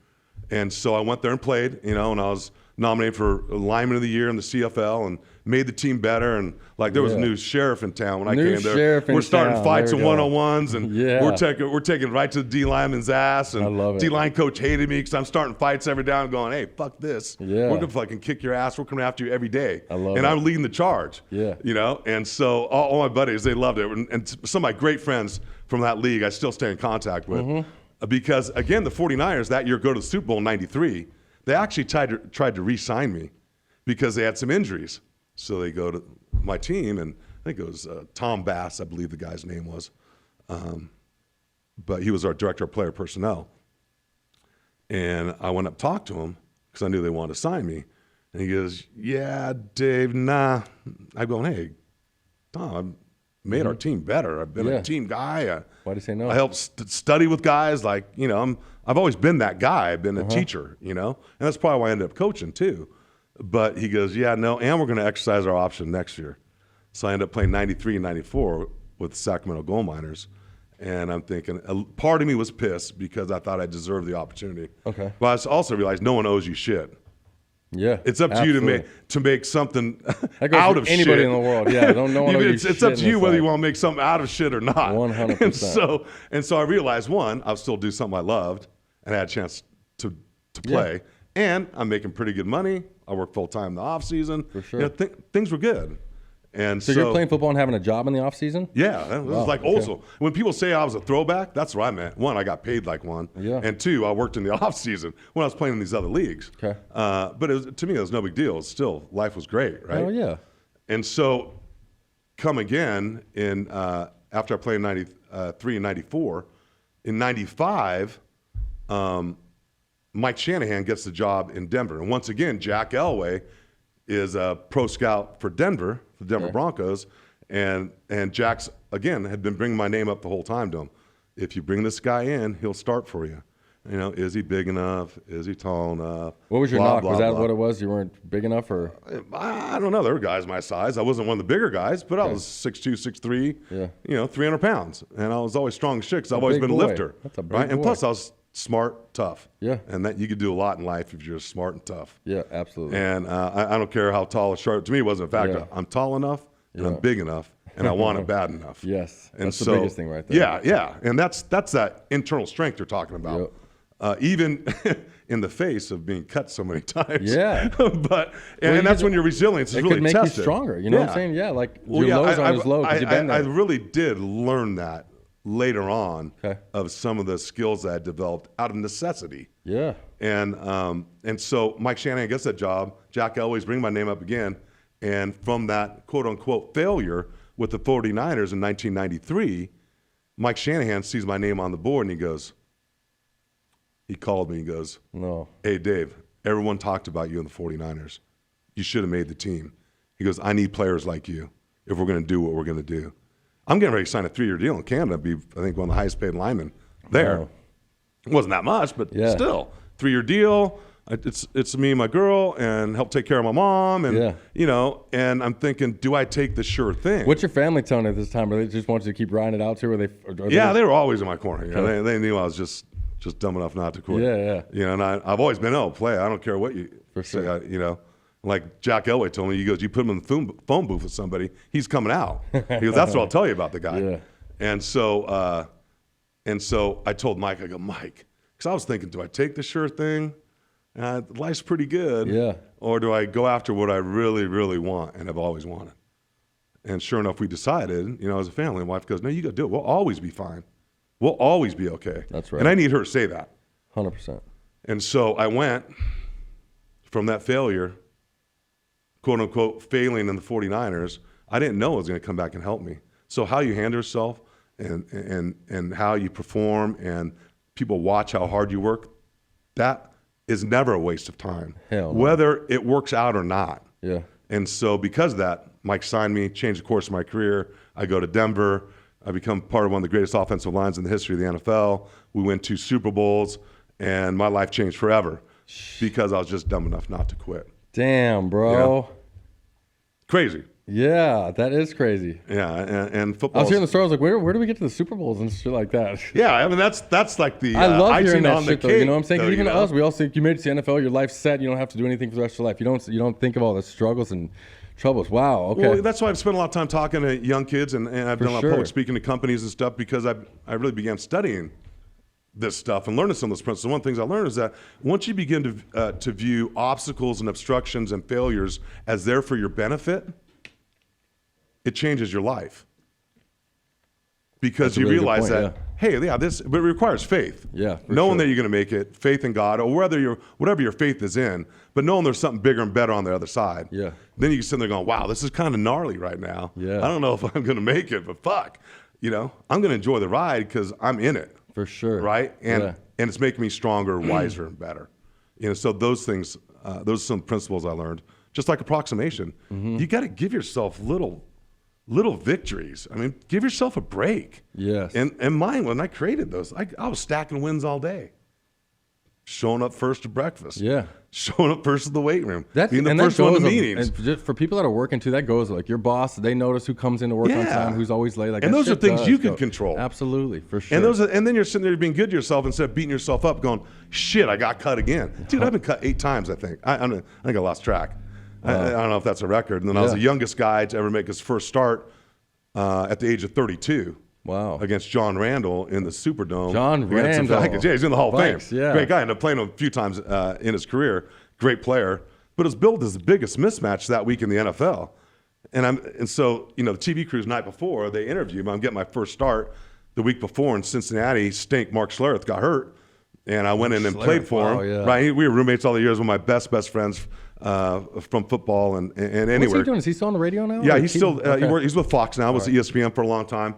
And so I went there and played, and I was nominated for Lineman of the Year in the CFL and made the team better. And there was a new sheriff in town when I came there. We're starting fights and one-on-ones, and we're taking it right to the D lineman's ass. And D line coach hated me because I'm starting fights every day and going, hey, fuck this. We're gonna fucking kick your ass. We're coming after you every day. I'm leading the charge. And so all my buddies, they loved it. And some of my great friends from that league, I still stay in contact with. Because again, the 49ers that year go to the Super Bowl in '93. They actually tried to re-sign me because they had some injuries. So they go to my team, and I think it was Tom Bass, I believe the guy's name was. But he was our director of player personnel. And I went up and talked to him because I knew they wanted to sign me. And he goes, yeah, Dave, nah. I'm going, hey, Tom, I made our team better. I've been a team guy. Why'd he say no? I helped study with guys. I've always been that guy. I've been a teacher, and that's probably why I ended up coaching too. But he goes, yeah, no, and we're going to exercise our option next year. So I ended up playing 93 and 94 with the Sacramento Gold Miners. And I'm thinking, part of me was pissed because I thought I deserved the opportunity. Okay. But I also realized no one owes you shit. Yeah, it's up to you to make something that goes out of anybody shit. in the world. Yeah, don't know. It's up to you whether you want to make something out of shit or not. 100%. And so I realized, one, I'll still do something I loved and I had a chance to play, and I'm making pretty good money. I work full time in the off season. For sure, things were good. And so you're playing football and having a job in the off season? Yeah, it was also when people say I was a throwback, that's what I meant. One, I got paid like one, and two, I worked in the off season when I was playing in these other leagues. Okay, but to me, it was no big deal. Still, life was great, right? Oh yeah. And so, come again in after I played in '93 and '94, in '95, Mike Shanahan gets the job in Denver, and once again, Jack Elway is a pro scout for Denver, the Denver Broncos, and Jack's, again, had been bringing my name up the whole time to him. If you bring this guy in, he'll start for you. Is he big enough? Is he tall enough? What was your knock? Was that what it was? You weren't big enough, or? I don't know. There were guys my size. I wasn't one of the bigger guys, but I was 6'2", 6'3", 300 pounds. And I was always strong as shit because I've always been a lifter. That's a big right? boy. And plus I was smart, tough. Yeah. And that you could do a lot in life if you're smart and tough. Yeah, absolutely. And I don't care how tall or short. To me, it wasn't a factor. I'm tall enough and I'm big enough and I want it bad enough. Yes. And that's the biggest thing right there. Yeah. And that's that internal strength you're talking about. Yep. Even in the face of being cut so many times. Yeah. And that's when your resilience is really tested. It could make you stronger. You know what I'm saying? Yeah. Like your lows aren't as low because you've been there. I really did learn that later on of some of the skills that I developed out of necessity. Yeah. And so Mike Shanahan gets that job. Jack Elway's bringing my name up again. And from that quote unquote failure with the 49ers in 1993, Mike Shanahan sees my name on the board, and he called me, he goes, no. Hey, Dave, everyone talked about you in the 49ers. You should have made the team. He goes, I need players like you if we're going to do what we're going to do. I'm getting ready to sign a 3-year deal in Canada, be, I think, one of the highest paid linemen there. Wow. It wasn't that much, but still, 3-year deal. It's me and my girl, and help take care of my mom, and and I'm thinking, do I take the sure thing? What's your family telling you at this time? Or they just want you to keep riding it out too? They were always in my corner. You know, they knew I was just dumb enough not to quit. And I've always been, play. I don't care what you say. Like Jack Elway told me, he goes, you put him in the phone booth with somebody, he's coming out. He goes, that's what I'll tell you about the guy. Yeah. And so I told Mike, I go, Mike, because I was thinking, do I take the sure thing? Life's pretty good. Yeah. Or do I go after what I really, really want and have always wanted? And sure enough, we decided, as a family, and wife goes, no, you got to do it. We'll always be fine. We'll always be okay. That's right. And I need her to say that. 100%. And so I went from that failure, quote unquote, failing in the 49ers. I didn't know it was going to come back and help me. So how you handle yourself and how you perform and people watch how hard you work, that is never a waste of time, whether it works out or not. Yeah. And so because of that, Mike signed me, changed the course of my career. I go to Denver. I become part of one of the greatest offensive lines in the history of the NFL. We win 2 Super Bowls, and my life changed forever because I was just dumb enough not to quit. Damn, bro. Crazy. Yeah, that is crazy. Yeah, and football. I was hearing the story. I was like, where do we get to the Super Bowls and shit like that? Yeah, I mean that's like the I love icing that on shit, the though. cake. You know what I'm saying? Though, Even us, we all think you made it to the NFL, your life's set. You don't have to do anything for the rest of your life. You don't think of all the struggles and troubles. Wow. Okay. Well, that's why I've spent a lot of time talking to young kids, and I've done a lot of public speaking to companies and stuff because I really began studying this stuff and learning some of those principles. One of the things I learned is that once you begin to view obstacles and obstructions and failures as there for your benefit, it changes your life. Because you realize that, but it requires faith. Yeah. Knowing that you're going to make it, faith in God, or whatever your faith is in, but knowing there's something bigger and better on the other side. Yeah. Then you can sit there going, wow, this is kind of gnarly right now. Yeah. I don't know if I'm going to make it, but fuck. I'm going to enjoy the ride because I'm in it. For sure. Right? And it's making me stronger, wiser, and better. So those things, those are some principles I learned. Just like approximation. You got to give yourself little victories. I mean, give yourself a break. Yes. And mine, when I created those, I was stacking wins all day. Showing up first to breakfast. Yeah. Showing up first to the weight room. Being the and first one to meetings. And just for people that are working too, that goes like your boss, they notice who comes into work on time, who's always late. Like, and those are things you can control. Absolutely, for sure. And then you're sitting there being good to yourself instead of beating yourself up going, shit, I got cut again. Dude, I've been cut 8 times, I think. I think I lost track. I don't know if that's a record. And then I was the youngest guy to ever make his first start at the age of 32. Wow. Against John Randall in the Superdome. John Randall. Yeah, he's in the Hall of Fame. Yeah. Great guy. Ended up playing him a few times in his career. Great player. But it was billed as the biggest mismatch that week in the NFL. And so, the TV crews the night before, they interviewed me. I'm getting my first start the week before in Cincinnati. Mark Schlereth got hurt. And I went in and played for him. Yeah. Right? We were roommates all the years. One of my best friends from football and anywhere. What's he doing? Is he still on the radio now? Yeah, he's still he's with Fox now. Was at ESPN for a long time.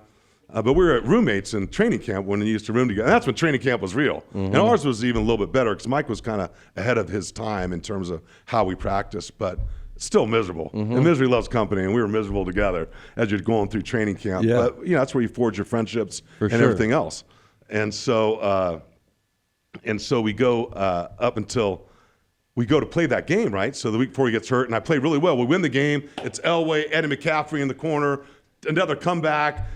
But we were roommates in training camp when we used to room together. And that's when training camp was real. And ours was even a little bit better because Mike was kind of ahead of his time in terms of how we practiced, but still miserable. And misery loves company, and we were miserable together as you're going through training camp. Yeah. But that's where you forge your friendships and everything else. And so we go up until we go to play that game, right? So the week before he gets hurt, and I play really well. We win the game. It's Elway, Eddie McCaffrey in the corner, another comeback.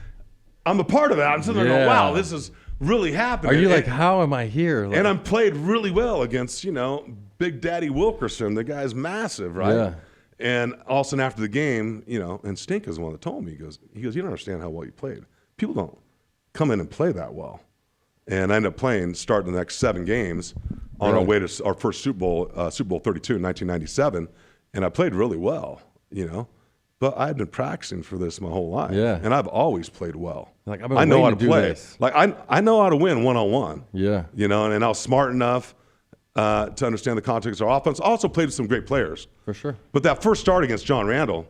I'm a part of that. I'm sitting there going, wow, this is really happening. Are you like, how am I here? And I'm played really well against, Big Daddy Wilkerson. The guy's massive, right? Yeah. And all of a sudden after the game, and Stink is the one that told me, he goes, you don't understand how well you played. People don't come in and play that well. And I ended up starting the next 7 games on our way to our first Super Bowl 32 in 1997. And I played really well, But I had been practicing for this my whole life. Yeah. And I've always played well. Like, I've been I know how waiting to do play. this. Like I know how to win one-on-one. Yeah. And I was smart enough to understand the context of our offense. I also played with some great players. For sure. But that first start against John Randall,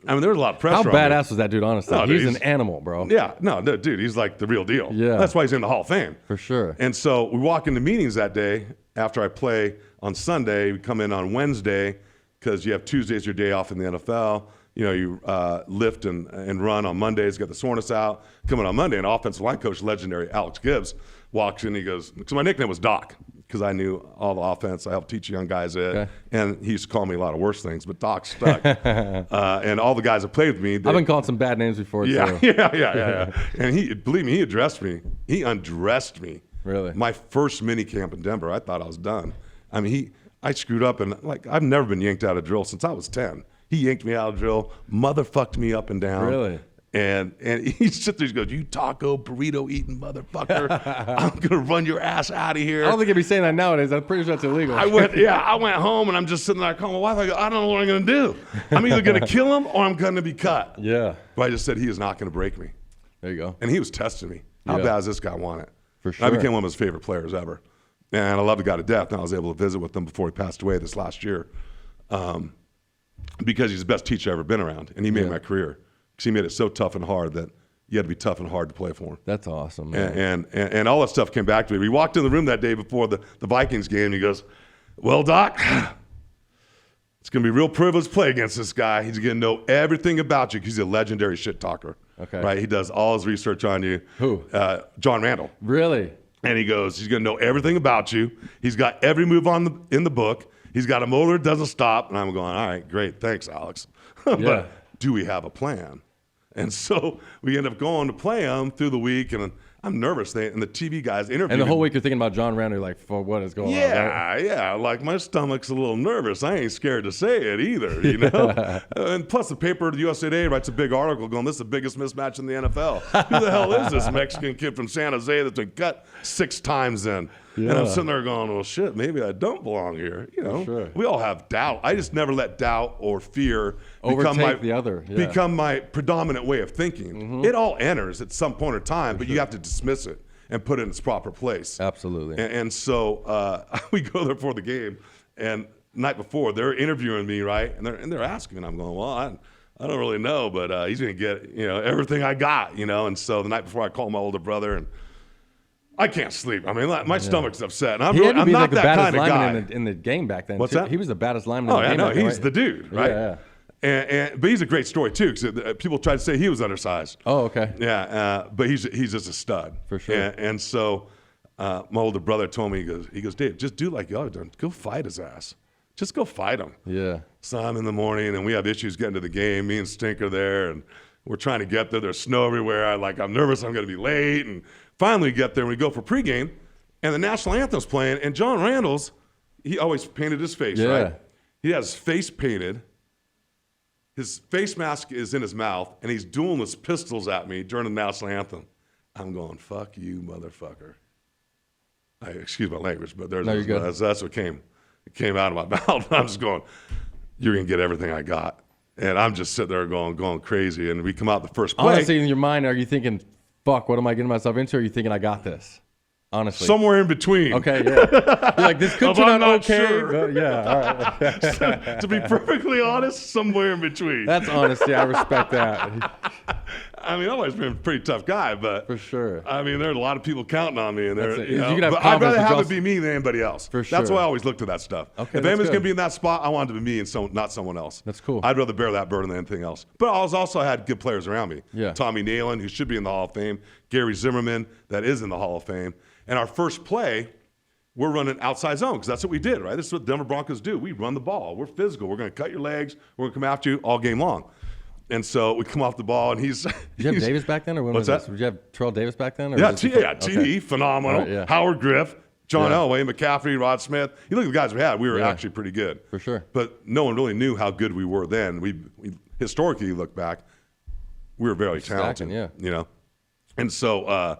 I mean, there was a lot of pressure. How on badass me. was that dude, honestly? No, he's dude, an animal, bro. Yeah, no, dude, he's like the real deal. Yeah. That's why he's in the Hall of Fame. For sure. And so we walk into meetings that day after I play on Sunday. We come in on Wednesday because you have Tuesdays your day off in the NFL. You know, you lift and run on Mondays, get the soreness out. Coming on Monday, an offensive line coach, legendary Alex Gibbs, walks in. He goes, because my nickname was Doc, because I knew all the offense. I helped teach young guys it. Okay. And he used to call me a lot of worse things, but Doc stuck. And all the guys that played with me. I've been called some bad names before, yeah, too. Yeah. And believe me, he addressed me. He undressed me. Really? My first mini camp in Denver, I thought I was done. I mean, I screwed up, and like I've never been yanked out of drill since I was 10. He yanked me out of drill, motherfucked me up and down. Really? And he sits there, he goes, "You taco burrito eating motherfucker! I'm gonna run your ass out of here." I don't think he'd be saying that nowadays. I'm pretty sure that's illegal. I went home and I'm just sitting there calling my wife. I go, "I don't know what I'm gonna do. I'm either gonna kill him or I'm gonna be cut." Yeah. But I just said he is not gonna break me. There you go. And he was testing me. How bad does this guy want it? For sure. I became one of his favorite players ever. And I love the guy to death. And I was able to visit with him before he passed away this last year. Because he's the best teacher I've ever been around. And he made my career. Because he made it so tough and hard that you had to be tough and hard to play for him. That's awesome, man. And all that stuff came back to me. We walked in the room that day before the Vikings game. And he goes, "Well, Doc, it's going to be a real privilege to play against this guy. He's going to know everything about you because he's a legendary shit talker." Okay. Right? He does all his research on you. Who? John Randall. Really? And he goes, he's going to know everything about you. He's got every move in the book. He's got a motor that doesn't stop. And I'm going, "All right, great. Thanks, Alex." But do we have a plan? And so we end up going to play him through the week. And I'm nervous. And the TV guys interviewed And the whole him. week you're thinking about John Randall, you're like, for what is going on? Right? Yeah. Like my stomach's a little nervous. I ain't scared to say it either, you know? And plus the paper, the USA Today, writes a big article going, "This is the biggest mismatch in the NFL. Who the hell is this Mexican kid from San Jose that's been cut 6 times in?" Yeah. And I'm sitting there going, "Well, shit, maybe I don't belong here." You know, sure. We all have doubt. I just never let doubt or fear become my predominant way of thinking. Mm-hmm. It all enters at some point in time, but you have to dismiss it and put it in its proper place. Absolutely. And so we go there for the game, and night before they're interviewing me, right? And they're asking, and I'm going, "Well, I don't really know, but he's gonna get everything I got, you know." And so the night before, I call my older brother, and I can't sleep. I mean, my stomach's upset. And I'm not that kind of guy. In the game back then. What's too. that? He was the baddest lineman in the game. Oh, yeah, no, he's the dude, right? Yeah. But he's a great story too, because people try to say he was undersized. Oh, okay. Yeah, but he's just a stud for sure. And so my older brother told me, he goes, "Dave, just do like you ought to do. Go fight his ass. Just go fight him." Yeah. So I'm in the morning, and we have issues getting to the game. Me and Stink are there, and we're trying to get there. There's snow everywhere. I'm nervous. I'm going to be late, and finally we get there, and we go for pregame, and the national anthem's playing, and John Randall's, he always painted his face, right? He has his face painted. His face mask is in his mouth, and he's dueling his pistols at me during the national anthem. I'm going, "Fuck you, motherfucker." Excuse my language, but that's what came out of my mouth. I'm just going, "You're going to get everything I got." And I'm just sitting there going crazy. And we come out the first play. Honestly, in your mind, are you thinking, "Fuck, what am I getting myself into?" Or are you thinking, "I got this"? Honestly. Somewhere in between. Okay, yeah. You're like, this could turn out okay. Sure. Yeah, all right. To be perfectly honest, somewhere in between. That's honesty. I respect that. I mean, I've always been a pretty tough guy, but for sure. I mean, there's a lot of people counting on me, and but I'd rather have it be me than anybody else. For sure. That's why I always looked at that stuff. Okay, if anybody's gonna be in that spot, I want it to be me and not someone else. That's cool. I'd rather bear that burden than anything else. But I also had good players around me. Yeah. Tommy Nalen, who should be in the Hall of Fame. Gary Zimmerman, that is in the Hall of Fame. And our first play, we're running outside zone because that's what we did, right? This is what Denver Broncos do. We run the ball. We're physical. We're going to cut your legs. We're going to come after you all game long. And so we come off the ball, and he's. Did you have Davis back then, or when what's was that? Did you have Terrell Davis back then? Or TD, phenomenal. Right, Howard Griff, John Elway, McCaffrey, Rod Smith. You look at the guys we had. We were actually pretty good, for sure. But no one really knew how good we were then. We historically look back, we were very talented. You know, and so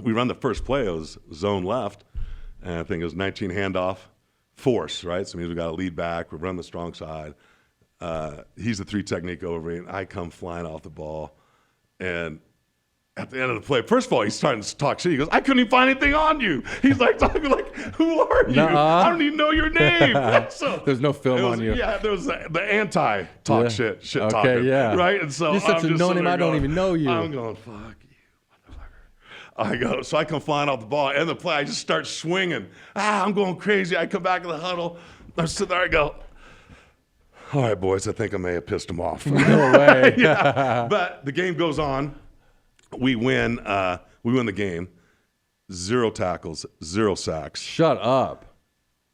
we run the first play. It was zone left, and I think it was 19 handoff force. Right, so it means we got a lead back. We run the strong side. He's the 3 technique over me, and I come flying off the ball. And at the end of the play, first of all, he's starting to talk shit. He goes, "I couldn't even find anything on you." He's like talking like Who are you? I don't even know your name. So there's no film on you. Yeah, there was the anti-talk shit talking. Yeah. Right? And so you're such a no-name, I don't even know you. I'm going, fuck you, motherfucker. So I come flying off the ball, and the play, I just start swinging. I'm going crazy. I come back to the huddle. I'm sitting there, I go, all right, boys, I think I may have pissed them off. No way. Yeah. But the game goes on. We win the game. 0 tackles, 0 sacks. Shut up.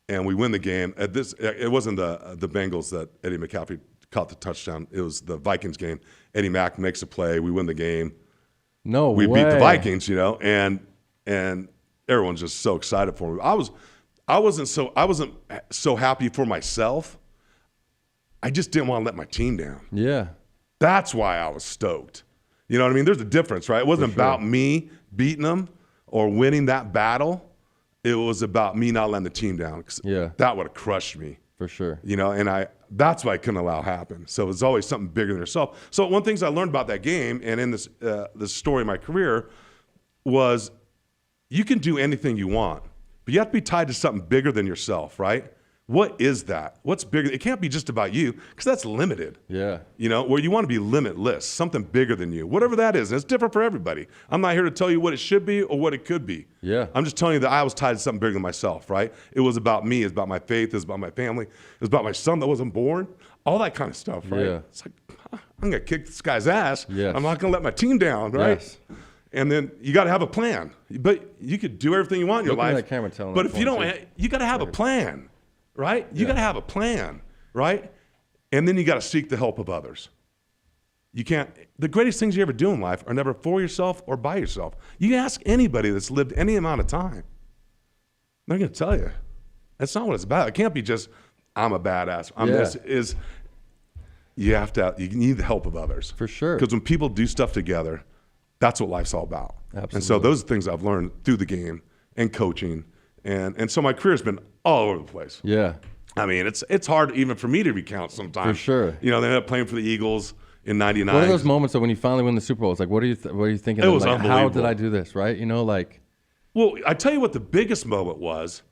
And we win the game. It wasn't the Bengals that Eddie McCaffrey caught the touchdown. It was the Vikings game. Eddie Mack makes a play. We win the game. No way. We beat the Vikings, and everyone's just so excited for me. I wasn't so happy for myself. I just didn't want to let my team down. Yeah. That's why I was stoked. You know what I mean? There's a difference, right? It wasn't about me beating them or winning that battle. It was about me not letting the team down. Yeah. That would have crushed me. For sure. And that's what I couldn't allow happen. So it was always something bigger than yourself. So one of the things I learned about that game and in this story of my career was you can do anything you want, but you have to be tied to something bigger than yourself, right? What is that? What's bigger? It can't be just about you because that's limited. Yeah. Where you want to be limitless, something bigger than you, whatever that is. And it's different for everybody. I'm not here to tell you what it should be or what it could be. Yeah. I'm just telling you that I was tied to something bigger than myself, right? It was about me. It's about my faith. It's about my family. It's about my son that wasn't born. All that kind of stuff, right? Yeah. It's like, I'm going to kick this guy's ass. Yes. I'm not going to let my team down, right? Yes. And then you got to have a plan. But you could do everything you want in your life. At that camera telling but if you don't, you got to have a plan. Right? You got to have a plan, right? And then you got to seek the help of others. You can't, the greatest things you ever do in life are never for yourself or by yourself. You ask anybody that's lived any amount of time, they're going to tell you. That's not what it's about. It can't be just, I'm a badass. You need the help of others. For sure. Because when people do stuff together, that's what life's all about. Absolutely. And so those are things I've learned through the game and coaching. And so my career's been all over the place. Yeah. I mean, it's hard even for me to recount sometimes. For sure. They ended up playing for the Eagles in '99. What are those moments that when you finally win the Super Bowl? It's like, what are you thinking? It was unbelievable. How did I do this? Right? Well, I tell you what the biggest moment was,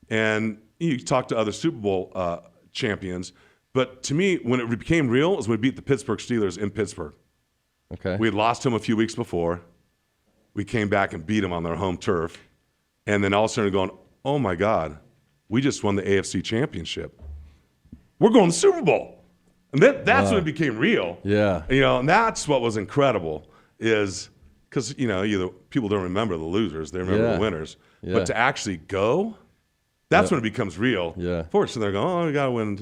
and you talk to other Super Bowl champions, but to me, when it became real, was when we beat the Pittsburgh Steelers in Pittsburgh. Okay. We had lost them a few weeks before. We came back and beat them on their home turf, and then all of a sudden going, oh my God, we just won the AFC Championship. We're going to the Super Bowl. And that's when it became real. Yeah. And that's what was incredible is because, people don't remember the losers. They remember the winners. Yeah. But to actually go, that's when it becomes real. Yeah. Fortunately, they're going, we got to win,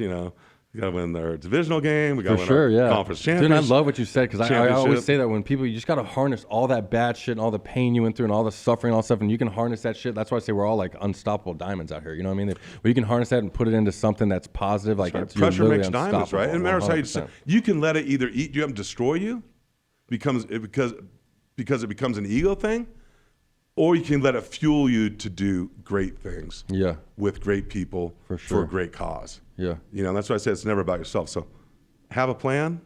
we got to win their divisional game. We got to win our conference championship. Dude, I love what you said because I always say that when people, you just got to harness all that bad shit and all the pain you went through and all the suffering and all that stuff, and you can harness that shit. That's why I say we're all like unstoppable diamonds out here. You know what I mean? Where you can harness that and put it into something that's positive. Like right. Pressure makes diamonds, right? And it matters how you say. You can let it either eat you up and destroy you, because it becomes an ego thing, or you can let it fuel you to do great things. Yeah. With great people for a great cause. Yeah. That's why I say it's never about yourself. So have a plan,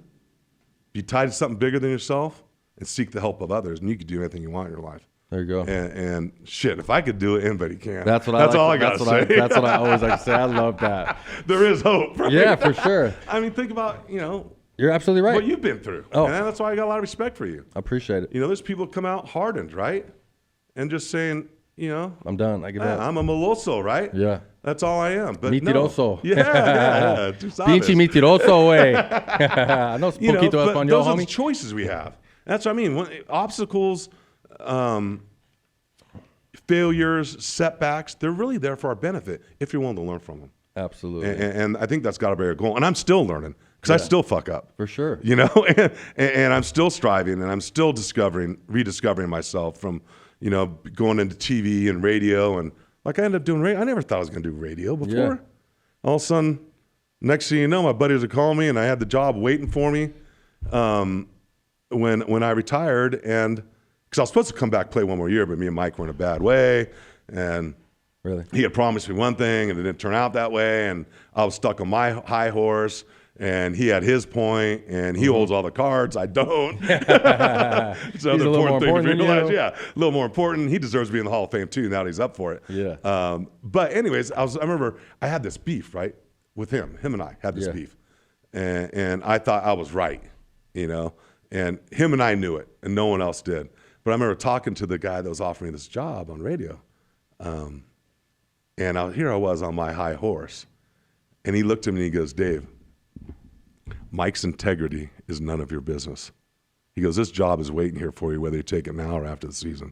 be tied to something bigger than yourself, and seek the help of others, and you can do anything you want in your life. There you go. And shit, if I could do it, anybody can. That's all I got to say. That's what I always like to say. I love that. There is hope, right? Yeah, for sure. I mean, think about, you're absolutely right. what you've been through. Oh. And that's why I got a lot of respect for you. I appreciate it. There's people who come out hardened, right? And just saying, I'm done. I give up. I'm a maloso, right? Yeah. That's all I am. But Mentiroso. Yeah. Pinche mentiroso, way. No poquito but español, those are homie. the choices we have. That's what I mean. When obstacles, failures, setbacks, they're really there for our benefit if you're willing to learn from them. Absolutely. And I think that's got to be our goal. And I'm still learning because I still fuck up. For sure. And I'm still striving and I'm still rediscovering myself from, going into TV and radio. And like I ended up doing radio. I never thought I was going to do radio before. Yeah. All of a sudden, next thing you know, my buddies are calling me and I had the job waiting for me when I retired. And because I was supposed to come back play one more year, but me and Mike were in a bad way. And really, he had promised me one thing and it didn't turn out that way. And I was stuck on my high horse. And he had his point, and he holds all the cards. I don't. So he's the a little more important than you. Yeah, a little more important. He deserves to be in the Hall of Fame too. Now that he's up for it. Yeah. But anyways, I remember I had this beef, right, with him. Him and I had this beef, and I thought I was right, and him and I knew it, and no one else did. But I remember talking to the guy that was offering me this job on radio, and here I was on my high horse, and he looked at me and he goes, "Dave, Mike's integrity is none of your business." He goes, "This job is waiting here for you, whether you take it now or after the season."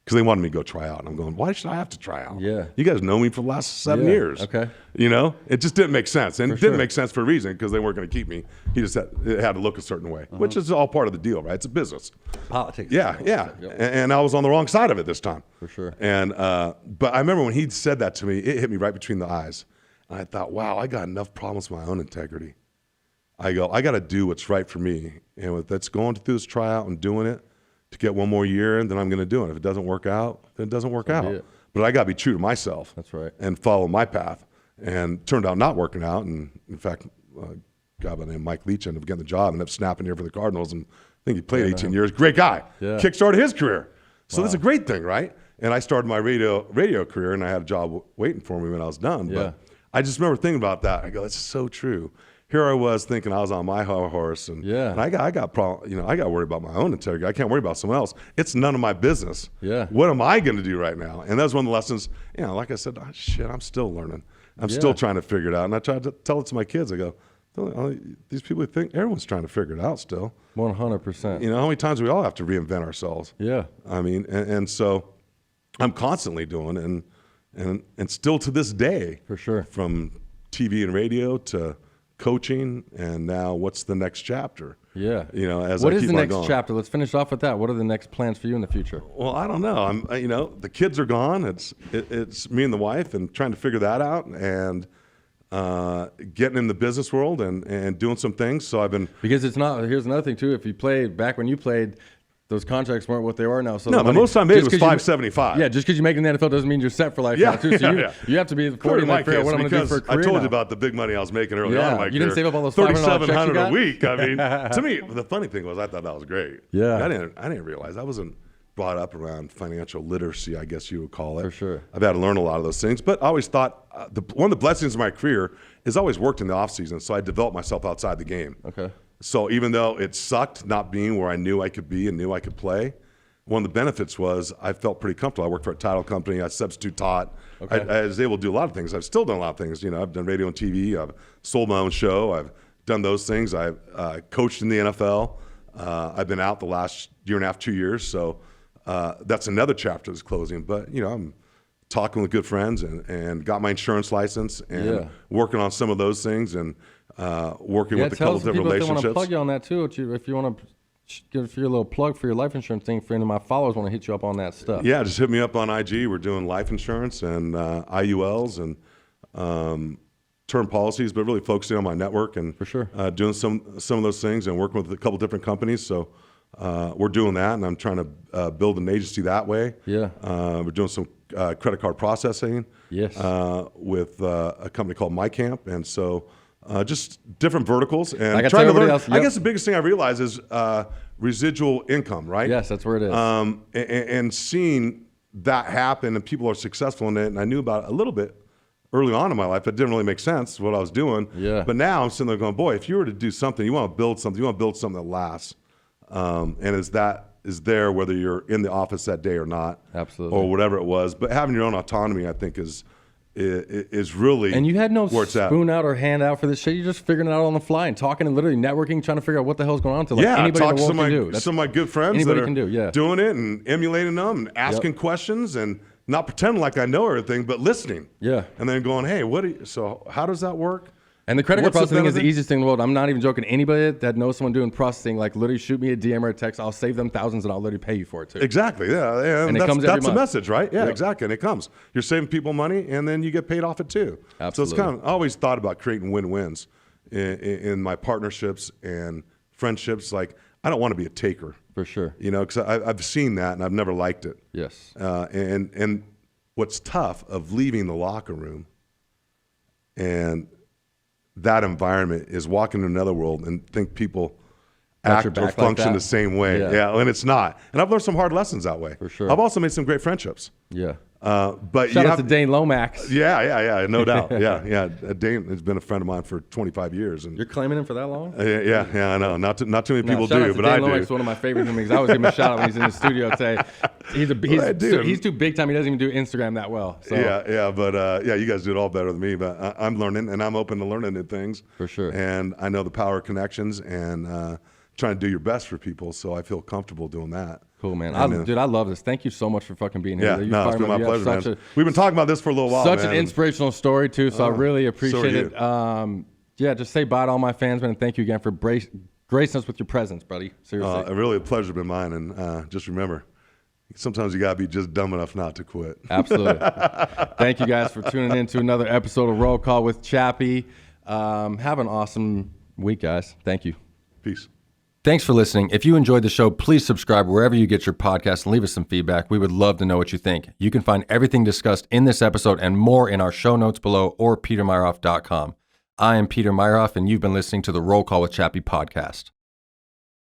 Because they wanted me to go try out. And I'm going, why should I have to try out? Yeah. You guys know me for the last 7 years. Okay. It just didn't make sense. And it didn't make sense for a reason, because they weren't going to keep me. It had to look a certain way, which is all part of the deal, right? It's a business. Politics. Yeah. Yep. And I was on the wrong side of it this time. For sure. And but I remember when he said that to me, it hit me right between the eyes. And I thought, wow, I got enough problems with my own integrity. I go, I got to do what's right for me. And if that's going through this tryout and doing it to get one more year, and then I'm going to do it. If it doesn't work out, then it doesn't work out. But I got to be true to myself. That's right. And follow my path. And turned out not working out. And in fact, a guy by the name of Mike Leach ended up getting the job, ended up snapping here for the Cardinals. And I think he played 18 years. Great guy. Yeah. Kickstarted his career. So that's a great thing, right? And I started my radio career, and I had a job waiting for me when I was done. Yeah. But I just remember thinking about that. I go, that's so true. Here I was thinking I was on my high horse, and I got problem. I got worried about my own integrity. I can't worry about someone else. It's none of my business. Yeah. What am I going to do right now? And that's one of the lessons. Like I said, I'm still learning. I'm still trying to figure it out. And I try to tell it to my kids. I go, these people think everyone's trying to figure it out still. 100%. How many times we all have to reinvent ourselves? Yeah. I mean, and so I'm constantly doing, and still to this day. For sure. From TV and radio to coaching, and now what's the next chapter? Yeah. As what I is keep the next going. chapter? Let's finish off with that. What are the next plans for you in the future? Well, I don't know. I'm, the kids are gone. It's me and the wife, and trying to figure that out, and getting in the business world and doing some things. So I've been, because it's not. Here's another thing too. If you played back when you played, those contracts weren't what they are now. So no, the most I made was $575. Yeah, just because you make it in the NFL doesn't mean you're set for life now too. So you have to be 40 and figure out what I'm going to do for a career. I told now. you about the big money I was making early on in my career. You didn't save up all those $3,700 a week. I mean, to me, the funny thing was I thought that was great. Yeah, I didn't realize I wasn't brought up around financial literacy, I guess you would call it. For sure. I've had to learn a lot of those things, but I always thought one of the blessings of my career is I always worked in the off season, so I developed myself outside the game. Okay. So even though it sucked not being where I knew I could be and knew I could play, one of the benefits was I felt pretty comfortable. I worked for a title company. I substitute taught. Okay. I was able to do a lot of things. I've still done a lot of things. I've done radio and TV. I've sold my own show. I've done those things. I've coached in the NFL. I've been out the last year and a half, 2 years. So that's another chapter that's closing. But, I'm talking with good friends and got my insurance license and working on some of those things and working with a couple of different relationships. I want to plug you on that too. If you want to give your little plug for your life insurance thing, for any of my followers want to hit you up on that stuff. Yeah, just hit me up on IG. We're doing life insurance and IULs and term policies, but really focusing on my network and for sure doing some of those things and working with a couple different companies. So we're doing that, and I'm trying to build an agency that way. Yeah, we're doing some credit card processing. Yes, with a company called MyCamp, and so. Just different verticals and like trying to learn. Else, I guess the biggest thing I realize is residual income, right? Yes, that's where it is. And seeing that happen and people are successful in it, and I knew about it a little bit early on in my life. It didn't really make sense what I was doing. Yeah. But now I'm sitting there going, boy, if you were to do something, you want to build something that lasts. And is there whether you're in the office that day or not. Absolutely. Or whatever it was. But having your own autonomy, I think, is really and you had no spoon at. out or hand out for this shit. You're just figuring it out on the fly and talking and literally networking, trying to figure out what the hell's going on to anybody in the world can do. That's some of my good friends anybody that are can do, doing it and emulating them and asking questions and not pretending like I know everything, but listening. Yeah. And then going, hey, so how does that work? And the credit card processing is the easiest thing in the world. I'm not even joking. Anybody that knows someone doing processing, like literally shoot me a DM or a text. I'll save them thousands and I'll literally pay you for it too. Exactly. Yeah. And that's the message, right? Yeah, exactly. And it comes. You're saving people money and then you get paid off it too. Absolutely. So I always thought about creating win-wins in my partnerships and friendships. Like, I don't want to be a taker. For sure. Because I've seen that and I've never liked it. Yes. And what's tough of leaving the locker room and that environment is walking to another world and think people act or function the same way. Yeah, and it's not. And I've learned some hard lessons that way. For sure. I've also made some great friendships. Yeah. But shout out to Dane Lomax. Yeah, no doubt. Yeah. Dane has been a friend of mine for 25 years. And you're claiming him for that long? Yeah, I know. Not too many people do, but Dane I Lomax do. Is one of my favorite human beings. I always give him a shout out when he's in the studio today. He's too big time. He doesn't even do Instagram that well. So. But you guys do it all better than me. But I'm learning, and I'm open to learning new things. For sure. And I know the power of connections and trying to do your best for people. So I feel comfortable doing that. Cool, man. Dude, I love this. Thank you so much for fucking being here. Yeah, it's been my pleasure, man. We've been talking about this for a little while, Such an inspirational story, too, so I really appreciate it. Just say bye to all my fans, man, and thank you again for gracing us with your presence, buddy. Seriously. Really a pleasure been mine, and just remember, sometimes you got to be just dumb enough not to quit. Absolutely. Thank you guys for tuning in to another episode of Roll Call with Chappie. Have an awesome week, guys. Thank you. Peace. Thanks for listening. If you enjoyed the show, please subscribe wherever you get your podcast and leave us some feedback. We would love to know what you think. You can find everything discussed in this episode and more in our show notes below or petermeyerhoff.com. I am Peter Meyerhoff, and you've been listening to the Roll Call with Chappie podcast.